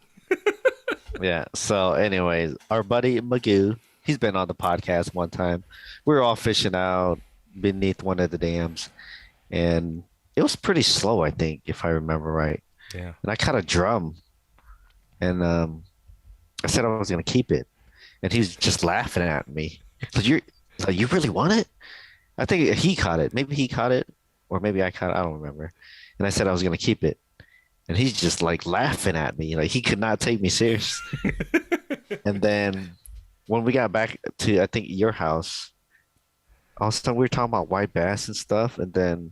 Yeah. So, anyways, our buddy Magoo, he's been on the podcast one time. We were all fishing out beneath one of the dams, and it was pretty slow, I think, if I remember right. Yeah. And I caught a drum, and I said I was gonna keep it, and he was just laughing at me. You really want it? I think he caught it. Maybe he caught it, or maybe I caught it. I don't remember. And I said I was gonna keep it, and he's just like laughing at me, like he could not take me serious. And then when we got back to I think your house, all of a sudden we were talking about white bass and stuff, and then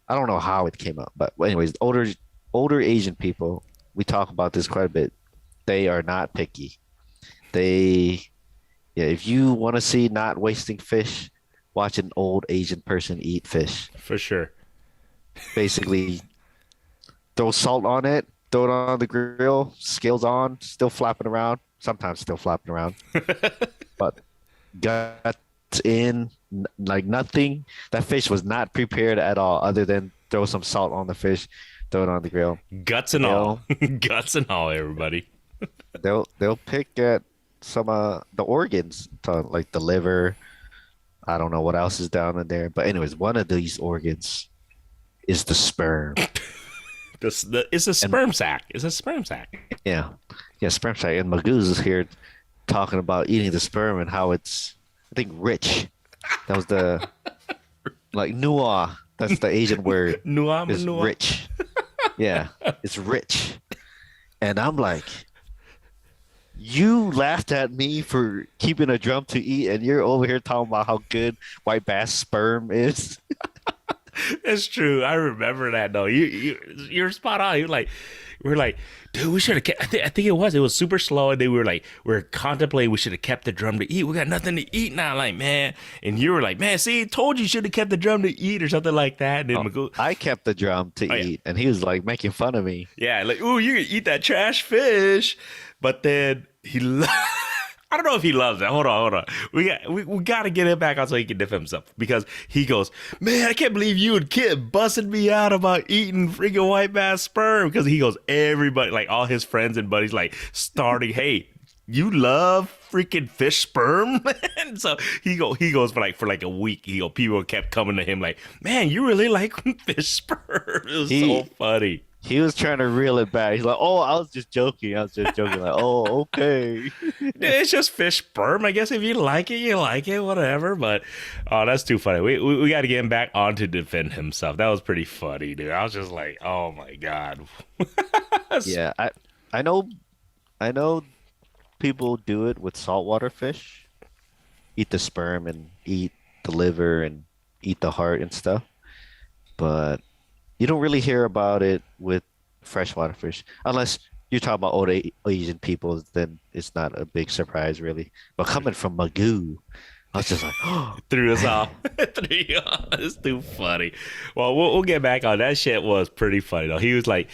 I don't know how it came up, but anyways, older Asian people, we talk about this quite a bit. They are not picky. They Yeah, if you want to see not wasting fish, watch an old Asian person eat fish. For sure. Basically, throw salt on it, throw it on the grill, scales on, still flapping around, sometimes still flapping around, but guts in, like nothing. That fish was not prepared at all, other than throw some salt on the fish, throw it on the grill. Guts and all. Guts and all, everybody. They'll pick at some the organs, like the liver. I don't know what else is down in there, but anyways, one of these organs is the sperm. It's a And sperm sack. It's a sperm sack. yeah, yeah, sperm sac. And Magoo's is here talking about eating the sperm and how it's, I think, rich. That was the like nua. That's the Asian word. Nuam Is nuam. rich. Yeah, it's rich. And I'm like, you laughed at me for keeping a drum to eat, and you're over here talking about how good white bass sperm is. It's true. I remember that though. You're spot on. We're like, dude, we should have kept. I think it was super slow, and then we were contemplating we should have kept the drum to eat. We got nothing to eat now, like man. And you were like, man, see, told you should have kept the drum to eat or something like that. And then Magoo, I kept the drum to oh yeah, eat, and he was like making fun of me. yeah, like, ooh, you can eat that trash fish, but then I don't know if he loves it. Hold on. We got to get him back on so he can dip himself because he goes, man, I can't believe you and Kid busted me out about eating freaking white bass sperm because he goes, everybody, like all his friends and buddies, like starting, hey, you love freaking fish sperm. And so he goes for like a week. People kept coming to him like, man, you really like fish sperm. It was so He funny. he was trying to reel it back. He's like, "Oh, I was just joking. I was just joking." Like, "Oh, okay." It's just fish sperm. I guess if you like it, you like it, whatever. But oh, that's too funny. We got to get him back on to defend himself. That was pretty funny, dude. I was just like, oh my god. Yeah, I know I know people do it with saltwater fish. Eat the sperm and eat the liver and eat the heart and stuff. But you don't really hear about it with freshwater fish unless you're talking about old Asian people, then it's not a big surprise really. But coming from Magoo, I was just like, oh Threw us off. man. Threw you off. It's too funny. Well, we'll get back on that shit. Was pretty funny though. He was like,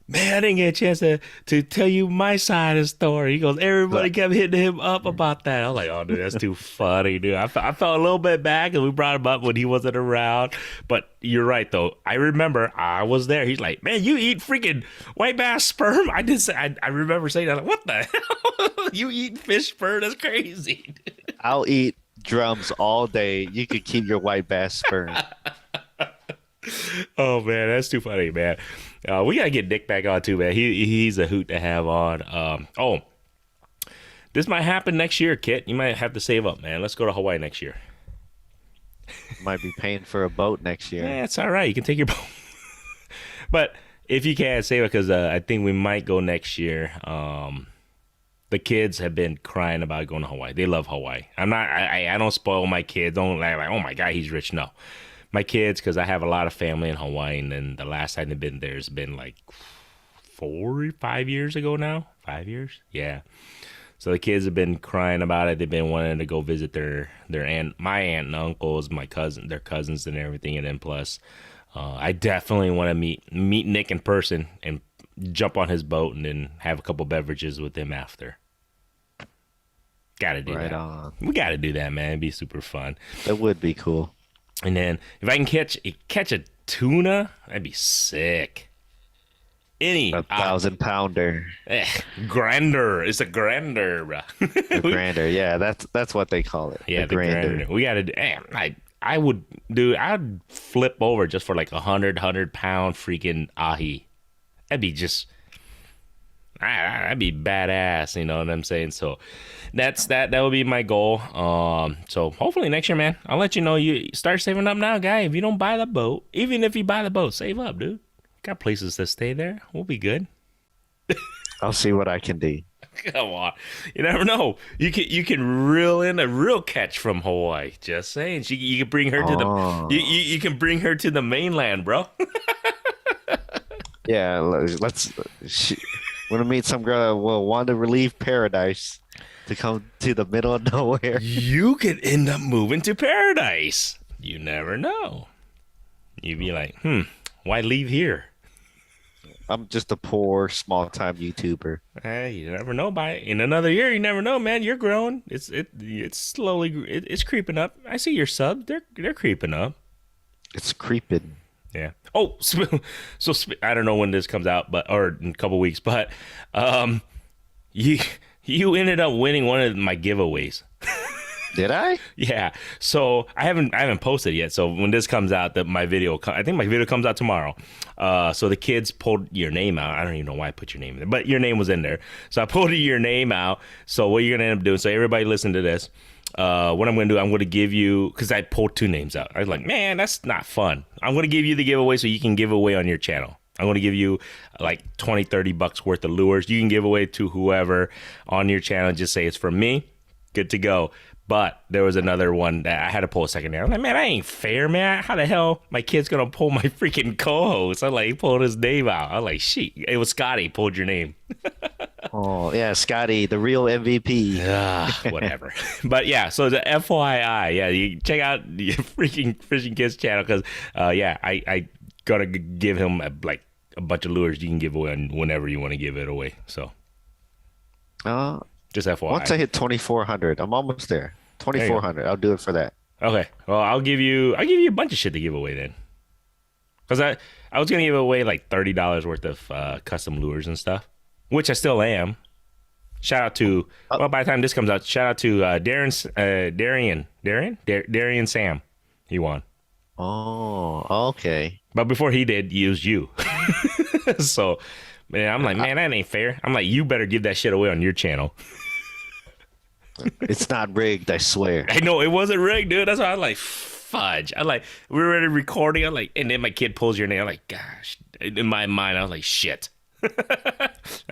man, I didn't get a chance to tell you my side of the story. He goes, everybody But kept hitting him up about that. I was like, oh, dude, that's too funny, dude. I felt a little bit bad because we brought him up when he wasn't around. But you're right, though. I remember I was there. He's like, man, you eat freaking white bass sperm? I did say, I remember saying that. Like, what the hell? You eat fish sperm? That's crazy. I'll eat drums all day. You could keep your white bass sperm. Oh man, that's too funny, man. We gotta get Nick back on too, man. He's a hoot to have on. Oh, this might happen next year, Kit. You might have to save up, man. Let's go to Hawaii next year. Might be paying for a boat next year. Yeah, it's all right. You can take your boat, but if you can save it, because I think we might go next year. The kids have been crying about going to Hawaii. They love Hawaii. I'm not. I don't spoil my kids. Don't like oh my god, he's rich. No, my kids, because I have a lot of family in Hawaii, and then the last time they've been there has been like 5 years ago now. 5 years, yeah. So the kids have been crying about it. They've been wanting to go visit their aunt, my aunt and uncles, my cousin, their cousins, and everything. And then plus, I definitely want to meet Nick in person and jump on his boat and then have a couple beverages with him after. Got to do Right that. on. We got to do that, man. It'd be super fun. That would be cool. And then if I can catch a tuna, that'd be sick. Any A 1,000 pounder. grander. It's a grander, bro. The grander. Yeah, that's what they call it. Yeah, the grander. We gotta. I would, dude. I'd flip over just for like 100 pound freaking ahi. That'd be just. That'd be badass. You know what I'm saying? So, that would be my goal. So hopefully next year, man. I'll let you know. You start saving up now, guy. If you don't buy the boat, even if you buy the boat, save up, dude. Got places to stay there. We'll be good. I'll see what I can do. Come on, you never know. You can reel in a real catch from Hawaii. Just saying, you can bring her to the you can bring her to the mainland, bro. Yeah, let's. Want to meet some girl that will want to leave paradise to come to the middle of nowhere. You could end up moving to paradise. You never know. You'd be like, why leave here? I'm just a poor, small-time YouTuber. Hey, you never know. In another year, you never know, man. You're growing. It's slowly it's creeping up. I see your subs. They're creeping up. It's creeping. Yeah. Oh, so I don't know when this comes out, or in a couple weeks, but you ended up winning one of my giveaways. Did I? Yeah. So I haven't posted yet. So when this comes out, I think my video comes out tomorrow. So the kids pulled your name out. I don't even know why I put your name in there, but your name was in there. So I pulled your name out. So what you're gonna end up doing? So everybody listen to this. What I'm gonna do? I'm gonna give you, because I pulled 2 names out. I was like, man, that's not fun. I'm gonna give you the giveaway so you can give away on your channel. I'm going to give you like $20-$30 worth of lures. You can give away to whoever on your channel. Just say it's from me. Good to go. But there was another one that I had to pull a second there. I'm like, man, that ain't fair, man. How the hell my kid's going to pull my freaking co-host? I'm like, he pulled his name out. I was like, shit. It was Scotty pulled your name. Oh, yeah, Scotty, the real MVP. Whatever. But yeah, so the FYI, yeah, you check out the freaking Fishing Kids channel because, I gotta give him a bunch of lures you can give away whenever you want to give it away. So just FYI. Once I hit 2,400, I'm almost there. 2,400. I'll do it for that. Okay. Well, I'll give you a bunch of shit to give away then. Because I was gonna give away like $30 worth of custom lures and stuff, which I still am. Shout out to by the time this comes out, shout out to Darian Sam. He won. Oh, okay. But before he did, he used you. So, man, I'm like, man, that ain't fair. I'm like, you better give that shit away on your channel. It's not rigged, I swear. I know it wasn't rigged, dude. That's why I was like, fudge. I like, we were already recording. I'm like, and then my kid pulls your name. I'm like, gosh. In my mind, I was like, shit. All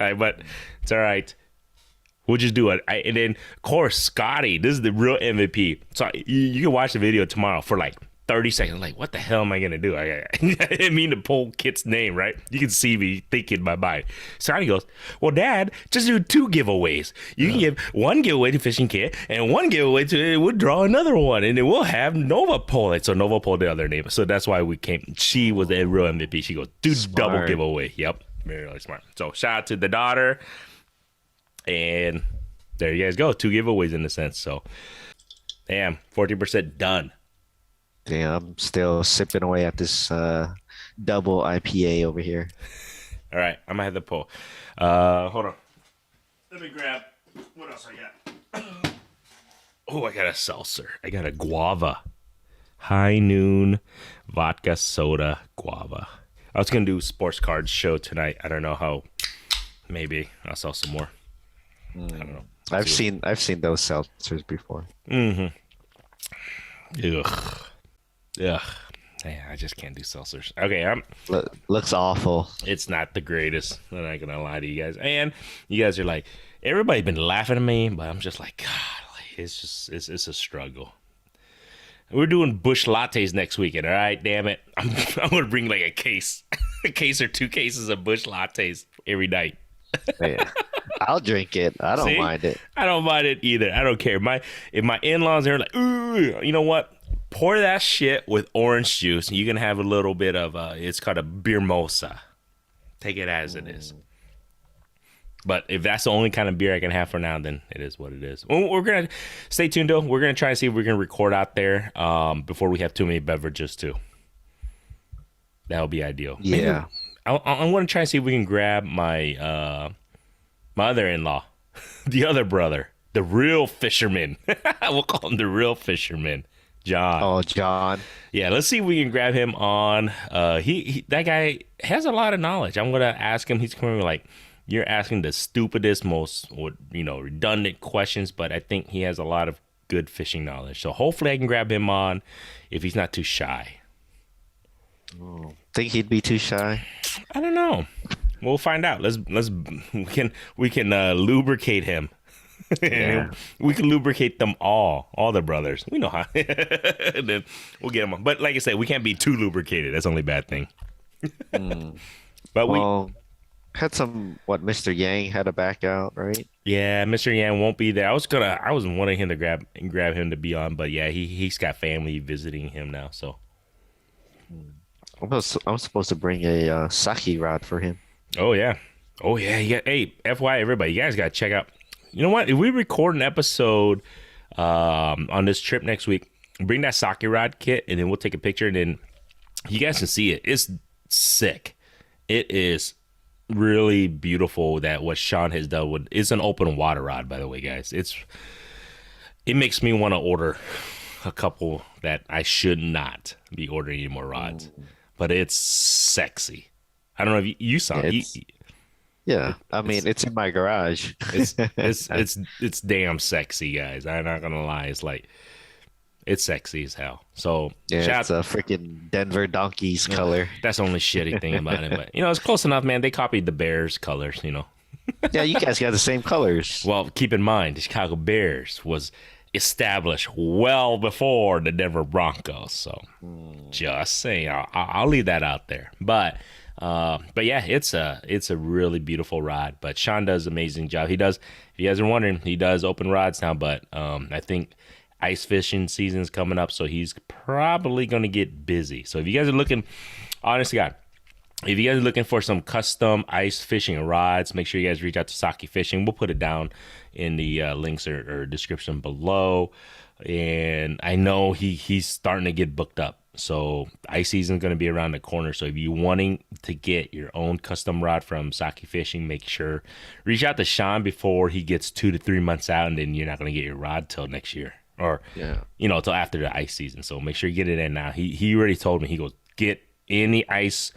right, but it's all right. We'll just do it. And then, of course, Scotty, this is the real MVP. So you can watch the video tomorrow for like 30 seconds. Like, what the hell am I going to do? I didn't mean to pull Kit's name, right? You can see me thinking in my mind. Scotty goes, well, Dad, just do 2 giveaways. You can give 1 giveaway to Fishing Kit and 1 giveaway to, we'll draw another one. And then we'll have Nova pull it. So Nova pulled the other name. So that's why she was the real MVP. She goes, do double giveaway. Yep. Very, really smart. So shout out to the daughter. And there you guys go. 2 giveaways in a sense. So, damn, 14% done. Damn, I'm still sipping away at this double IPA over here. All right, I'm gonna have the pull. Hold on. Let me grab. What else I got? Oh, I got a seltzer. I got a guava. High Noon vodka soda guava. I was gonna do sports cards show tonight. I don't know how. Maybe I'll sell some more. I don't know. I've seen those seltzers before. Mm-hmm. Ugh. Yeah, I just can't do seltzers. Okay, looks awful. It's not the greatest. I'm not gonna lie to you guys. And you guys are like, everybody's been laughing at me, but I'm just like, God, it's a struggle. We're doing bush lattes next weekend. All right, damn it. I'm gonna bring like a case or 2 cases of bush lattes every night. Yeah. I'll drink it. I don't mind it. I don't mind it either. I don't care. If my in-laws are like, ooh, you know what? Pour that shit with orange juice. And you can have a little bit of it's called a beer mosa. Take it as it is. But if that's the only kind of beer I can have for now, then it is what it is. We're gonna stay tuned though. We're gonna try and see if we can record out there before we have too many beverages too. That would be ideal. Yeah. I'm gonna try and see if we can grab my mother-in-law, the other brother, the real fisherman. We'll call him the real fisherman, John. Oh, John. Yeah, let's see if we can grab him on. He that guy has a lot of knowledge. I'm gonna ask him. He's coming like, you're asking the stupidest, most redundant questions, but I think he has a lot of good fishing knowledge. So hopefully I can grab him on if he's not too shy. Think he'd be too shy? I don't know. We'll find out. Let's we can lubricate him. Yeah. We can lubricate them all the brothers. We know how. And then we'll get them. But like I said, we can't be too lubricated. That's the only bad thing. Mm. But Well, had some what Mr. Yang had to back out, right? yeah, Mr. Yan won't be there. I was wanting him to grab him to be on, but yeah, he's got family visiting him now. So I'm supposed to bring a sake rod for him. oh yeah, yeah. Hey, FY everybody, you guys gotta check out. You know what? If we record an episode on this trip next week, bring that sake rod kit, and then we'll take a picture, and then you guys can see it. It's sick. It is really beautiful that what Sean has done with it's an open water rod, by the way, guys. It makes me want to order a couple that I should not be ordering any more rods, but it's sexy. I don't know if you saw it. Yeah, I mean it's in my garage. It's damn sexy, guys. I'm not gonna lie. It's like it's sexy as hell. So Yeah, it's a freaking Denver Donkeys color. that's the only shitty thing about it. But it's close enough, man. They copied the Bears colors. Yeah, you guys got the same colors. Well, keep in mind, the Chicago Bears was established well before the Denver Broncos. So just saying, I'll leave that out there. But yeah, it's a really beautiful rod. But Sean does an amazing job. He does. If you guys are wondering, he does open rods now. But I think ice fishing season's coming up, so he's probably going to get busy. So if you guys are looking, honestly, God, if you guys are looking for some custom ice fishing rods, make sure you guys reach out to Saki Fishing. We'll put it down in the links or description below. And I know he's starting to get booked up. So ice season is going to be around the corner. So if you're wanting to get your own custom rod from Saki Fishing, make sure reach out to Sean before he gets 2 to 3 months out, and then you're not going to get your rod till next year or till after the ice season. So make sure you get it in now. He already told me, he goes, get any ice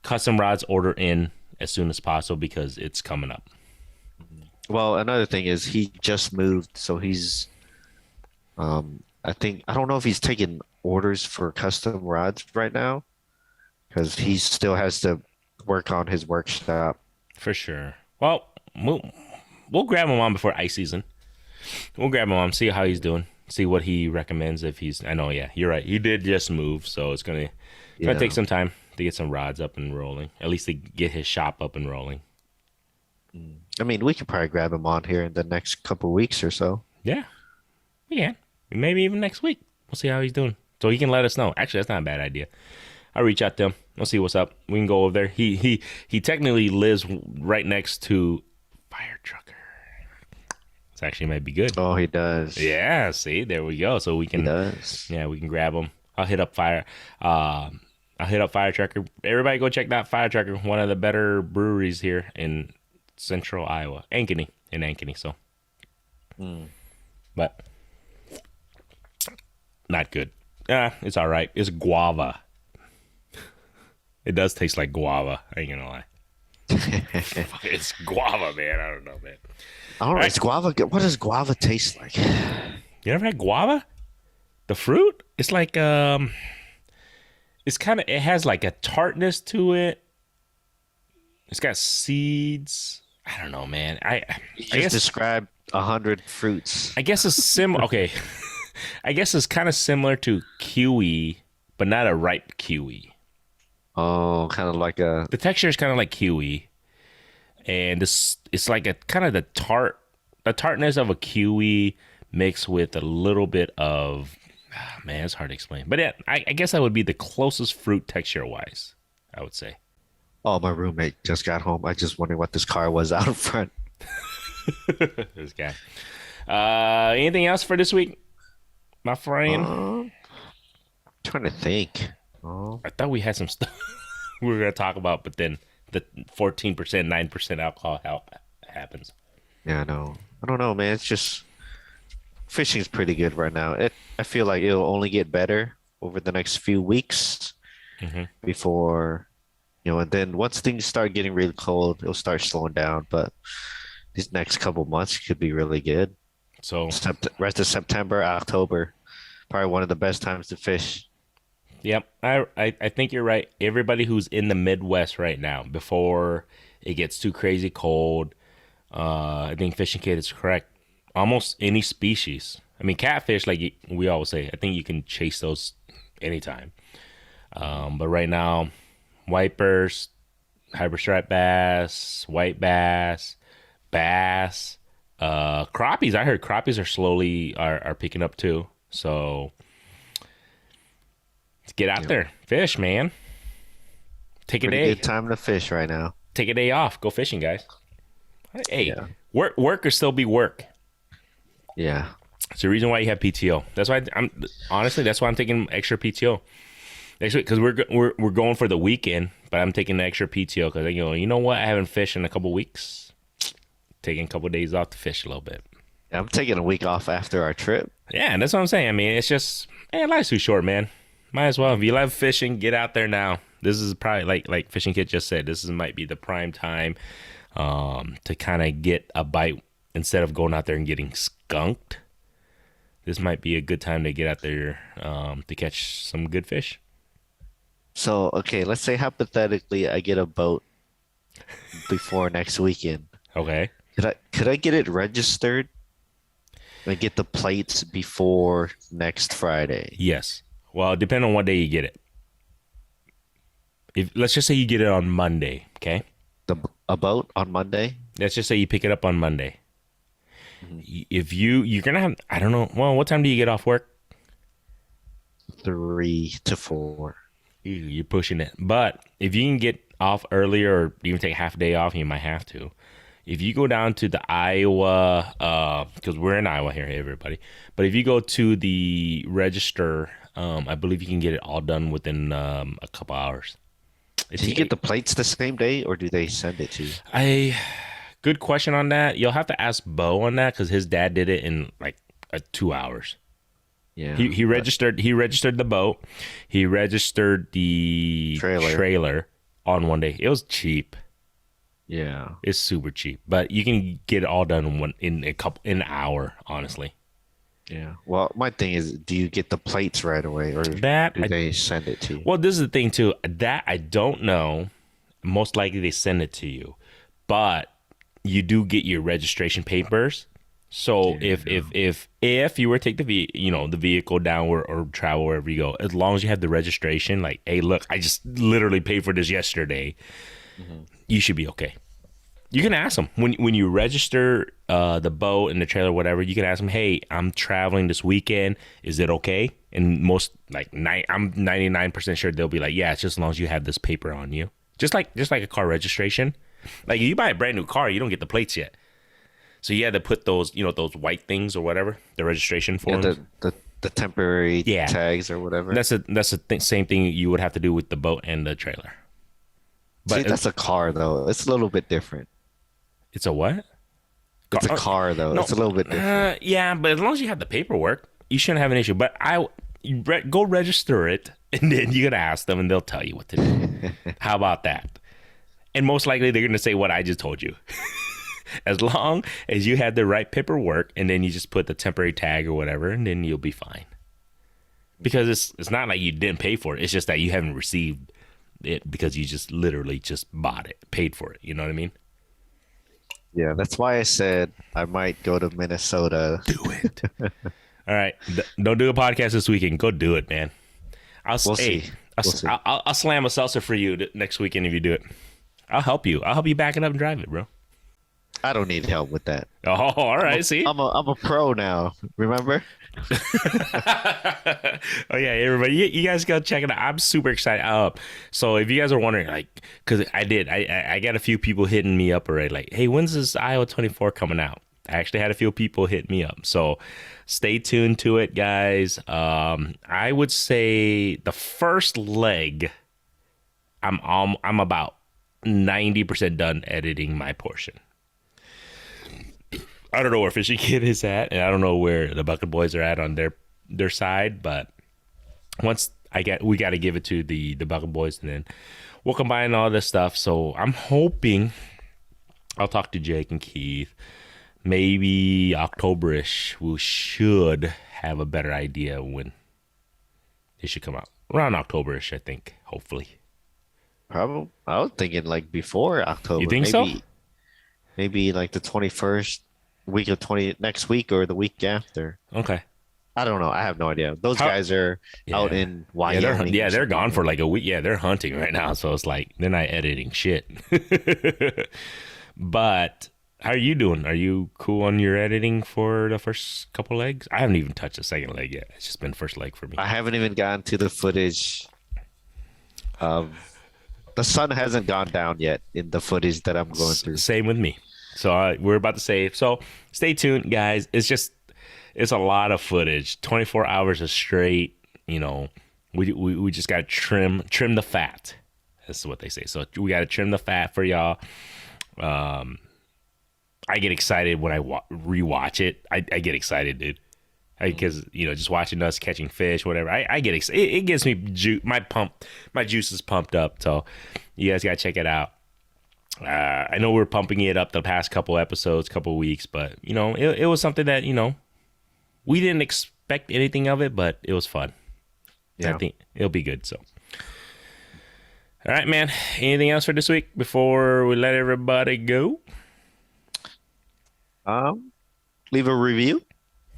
custom rods order in as soon as possible because it's coming up. Well, another thing is he just moved, so he's I don't know if he's taking orders for custom rods right now because he still has to work on his workshop. For sure. Well, we'll grab him on before ice season. We'll grab him on, see how he's doing, see what he recommends. If he's, I know, yeah, you're right. He did just move, so it's gonna take some time to get some rods up and rolling. At least to get his shop up and rolling. I mean, we could probably grab him on here in the next couple weeks or so. Yeah, we can. Maybe even next week. We'll see how he's doing, so he can let us know. Actually, that's not a bad idea. I'll reach out to him. We'll see what's up. We can go over there. He technically lives right next to Fire Trucker. This actually might be good. Oh, he does. Yeah, see, there we go. So we can, He does. yeah, we can grab him. I'll hit up Fire Trucker. Everybody go check that Fire Trucker, one of the better breweries here in central Iowa. Ankeny. So, but not good. It's all right. It's guava. It does taste like guava. I ain't gonna lie. It's guava, man. I don't know, man. I don't know. It's guava. What does guava taste like? You never had guava? The fruit? It's like it has like a tartness to it. It's got seeds. I don't know, man. I guess describe 100 fruits. I guess it's similar. Okay. I guess it's kind of similar to kiwi, but not a ripe kiwi. Oh, kind of like a. The texture is kind of like kiwi, and it's like a kind of the tartness of a kiwi mixed with a little bit of. Man, it's hard to explain, but yeah, I guess that would be the closest fruit texture wise. I would say. Oh, my roommate just got home. I just wondering what this car was out in front. This guy. Anything else for this week, my friend? Trying to think. Oh, I thought we had some stuff we were gonna talk about, but then the 14%, 9% alcohol happens. yeah, no, I don't know, man. It's just fishing's pretty good right now. I feel like it'll only get better over the next few weeks before, and then once things start getting really cold, it'll start slowing down. But these next couple months could be really good. So Rest of September, October, probably one of the best times to fish. Yep, I think you're right. Everybody who's in the Midwest right now, before it gets too crazy cold. I think Fishing Kid is correct. Almost any species. I mean, catfish, like we always say, I think you can chase those anytime. But right now, wipers, hybrid striped bass, white bass, bass, crappies. I heard crappies are slowly are picking up too. So let's get out there, fish, man. Take a Pretty day. good time to fish right now. Take a day off. Go fishing, guys. Hey, Yeah. work or still be work. Yeah. It's the reason why you have PTO. That's why I'm honestly. That's why I'm taking extra PTO next week because we're going for the weekend. But I'm taking the extra PTO because you know what? I haven't fished in a couple weeks. Taking a couple days off to fish a little bit. Yeah, I'm taking a week off after our trip. Yeah, and that's what I'm saying. I mean, it's just life's too short, man. Might as well. If you love fishing, get out there now. This is probably like Fishing Kid just said. Might be the prime time to kind of get a bite instead of going out there and getting skunked. This might be a good time to get out there to catch some good fish. So, okay, let's say hypothetically I get a boat before next weekend. Okay. Could I get it registered and get the plates before next Friday? Yes. Well, depending on what day you get it. Let's just say you get it on Monday, okay? A boat on Monday? Let's just say you pick it up on Monday. If you're gonna have, I don't know. Well, what time do you get off work? 3 to 4. You're pushing it. But if you can get off earlier or even take half a day off, you might have to. If you go down to the Iowa, because we're in Iowa here, everybody. But if you go to the register, I believe you can get it all done within a couple hours. Do you get the plates the same day or do they send it to you? Good question on that. You'll have to ask Bo on that because his dad did it in like 2 hours. Yeah. He registered the boat. He registered the trailer on one day. It was cheap. Yeah. It's super cheap, but you can get it all done in an hour, honestly. Yeah. Well, my thing is, do you get the plates right away or do they send it to you? Well, this is the thing too. That I don't know. Most likely they send it to you, but you do get your registration papers. So if you were to take the vehicle down or travel wherever you go, as long as you have the registration, like, hey, look, I just literally paid for this yesterday, you should be okay. You can ask them when you register the boat and the trailer, whatever. You can ask them, hey, I'm traveling this weekend. Is it okay? And I'm 99% sure they'll be like, yeah, it's just as long as you have this paper on you, just like a car registration. Like if you buy a brand new car, you don't get the plates yet. So you had to put those, those white things or whatever, the registration forms. Yeah, the temporary tags or whatever. That's the same thing you would have to do with the boat and the trailer. But see, that's a car though. It's a little bit different. It's a what? It's a car though. No, it's a little bit different. Yeah, but as long as you have the paperwork, you shouldn't have an issue. But go register it, and then you gotta ask them, and they'll tell you what to do. How about that? And most likely they're gonna say what I just told you. As long as you had the right paperwork, and then you just put the temporary tag or whatever, and then you'll be fine. Because it's not like you didn't pay for it. It's just that you haven't received it because you just literally just bought it, paid for it. You know what I mean? Yeah, that's why I said I might go to Minnesota. Do it. All right, don't do a podcast this weekend. Go do it, man. We'll see. I'll slam a seltzer for you next weekend if you do it. I'll help you. I'll help you back it up and drive it, bro. I don't need help with that. Oh, all right. See, I'm a pro now. Remember? Oh yeah, everybody, you guys go check it out. I'm super excited. So if you guys are wondering, like, because I got a few people hitting me up already, like, hey, when's this Iowa 24 coming out? I actually had a few people hit me up, so stay tuned to it, guys. I would say the first leg, I'm about 90% done editing my portion. I don't know where Fishing Kid is at, and I don't know where the Bucket Boys are at on their side, but once we got to give it to the Bucket Boys, and then we'll combine all this stuff. So I'm hoping I'll talk to Jake and Keith. Maybe October-ish, we should have a better idea when it should come out. Around October-ish, I think, hopefully. Probably. I was thinking like before You October, think so? maybe like the 21st week of 20 next week or the week after. Okay. I don't know. I have no idea. Those How? guys are out Yeah. in Wyoming or They're something gone like for that. like a week. Yeah, they're hunting right now, so it's like they're not editing shit. But how are you doing? Are you cool on your editing for the first couple legs? I haven't even touched the second leg yet. It's just been first leg for me. I haven't even gotten to the footage of the sun hasn't gone down yet in the footage that I'm going through. Same with me. So we're about to save. So stay tuned, guys. It's a lot of footage. 24 hours of straight. You know, we just got to trim the fat. That's what they say. So we got to trim the fat for y'all. I get excited when I rewatch it. I get excited, dude. Because just watching us catching fish, whatever. I get excited. It gets me my juices pumped up. So you guys gotta check it out. I know we're pumping it up the past couple episodes, couple weeks, but it was something that we didn't expect anything of it, but it was fun. Yeah. I think it'll be good. So, all right, man. Anything else for this week before we let everybody go? Leave a review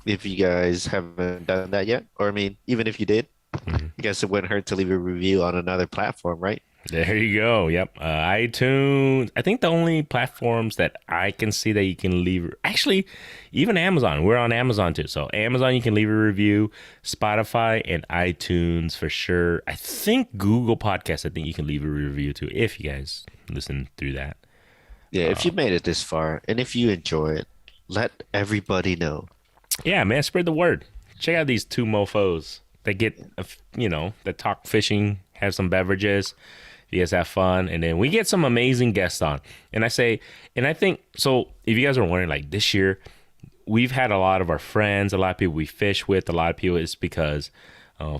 if you guys haven't done that yet. Or I mean, even if you did, I guess it wouldn't hurt to leave a review on another platform, right? There you go. Yep. iTunes. I think the only platforms that I can see that you can leave, actually, even Amazon. We're on Amazon too. So Amazon, you can leave a review. Spotify and iTunes for sure. I think Google Podcasts, I think you can leave a review too if you guys listen through that. Yeah, if you made it this far and if you enjoy it, let everybody know. Yeah, man, spread the word. Check out these two mofos that that talk fishing, have some beverages. You guys have fun, and then we get some amazing guests on. And I think so. If you guys are wondering, like this year, we've had a lot of our friends, a lot of people we fish with, a lot of people. It's because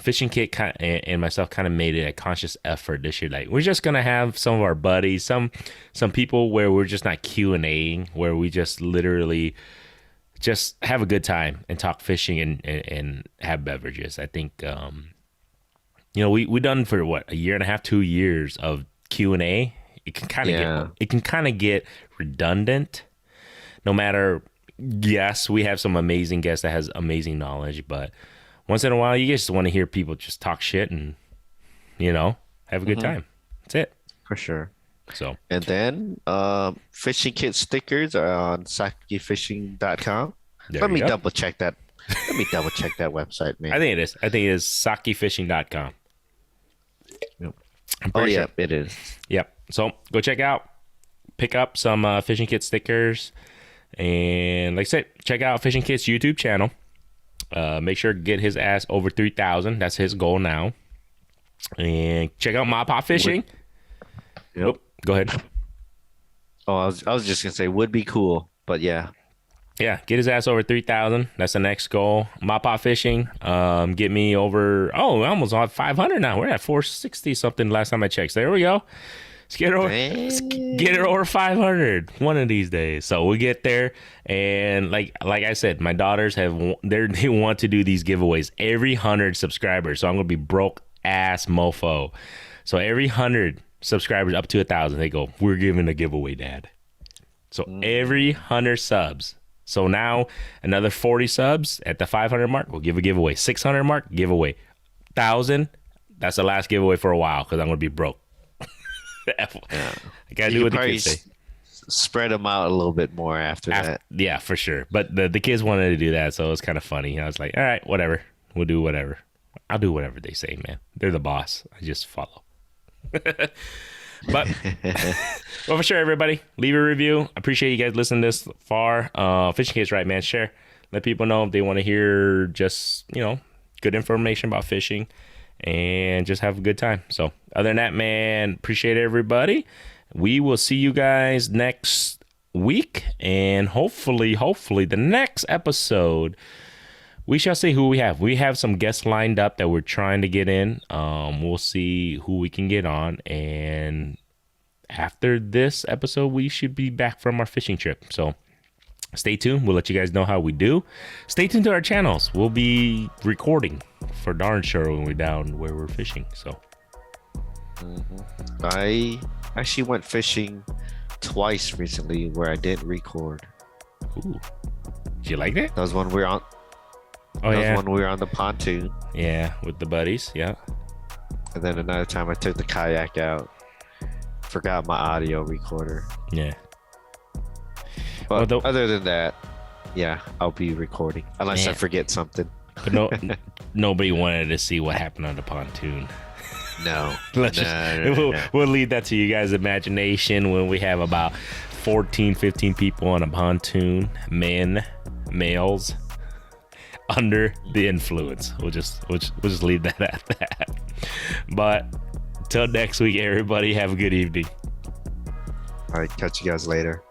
Fishing Kit and myself kind of made it a conscious effort this year. Like we're just gonna have some of our buddies, some people where we're just not Q&Aing, where we just literally just have a good time and talk fishing and have beverages. I think we done for what, a year and a half, 2 years of Q&A. It can kind of get redundant. No matter, yes, we have some amazing guests that has amazing knowledge, but once in a while, you just want to hear people just talk shit and have a good time. That's it. For sure. So, And then fishing kit stickers are on sakifishing.com. there Let you me go. double check that. Let me double check that website, man. I think it is sakifishing.com. Yep. I'm Oh pretty yeah, sure. it is. Yep. So go check out, pick up some Fishing Kit stickers, and like I said, check out Fishing Kit's YouTube channel. Make sure to get his ass over 3,000. That's his goal now. And check out MaPop Fishing. Yep. Oh, go ahead. Oh, I was just gonna say would be cool, but yeah. Yeah, get his ass over 3,000. That's the next goal. MaPop Fishing. Get me over. Oh, we're almost on 500 now. We're at 460 something last time I checked. So there we go. Let's get it over 500 one of these days. So we get there, and like I said, my daughters they want to do these giveaways every 100 subscribers. So I'm gonna be broke ass mofo. So every 100 subscribers up to 1,000, they go, we're giving a giveaway, Dad. So every 100 subs. So now another 40 subs at the 500 mark, we'll give a giveaway. 600 mark, giveaway. 1,000, that's the last giveaway for a while because I'm gonna be broke. I gotta do what the kids say. Spread them out a little bit more after that. Yeah, for sure. But the kids wanted to do that, so it was kind of funny. I was like, all right, whatever. We'll do whatever. I'll do whatever they say, man. They're the boss. I just follow. But well, for sure, everybody, leave a review. I appreciate you guys listening this far. Fishing Kit's right, man. Share. Let people know if they want to hear just good information about fishing and just have a good time. So other than that, man, appreciate everybody. We will see you guys next week, and hopefully the next episode we shall see who we have. We have some guests lined up that we're trying to get in. We'll see who we can get on, and after this episode we should be back from our fishing trip. So stay tuned. We'll let you guys know how we do. Stay tuned to our channels. We'll be recording for darn sure when we're down where we're fishing. So I actually went fishing twice recently where I didn't record. Ooh. Did you like that? That was when we were on. Oh, That yeah. was when we were on the pontoon, Yeah, with the buddies. Yeah. and then another time I took the kayak out. Forgot my audio recorder. Yeah. But Well, other than that, yeah, I'll be recording unless I Man. forget something. But no, nobody wanted to see what happened on the pontoon. No, Let's no, just no, no, no. we'll leave that to you guys' imagination when we have about 14, 15 people on a pontoon, males, under the influence. We'll just leave that at that. But till next week, everybody, have a good evening. All right, catch you guys later.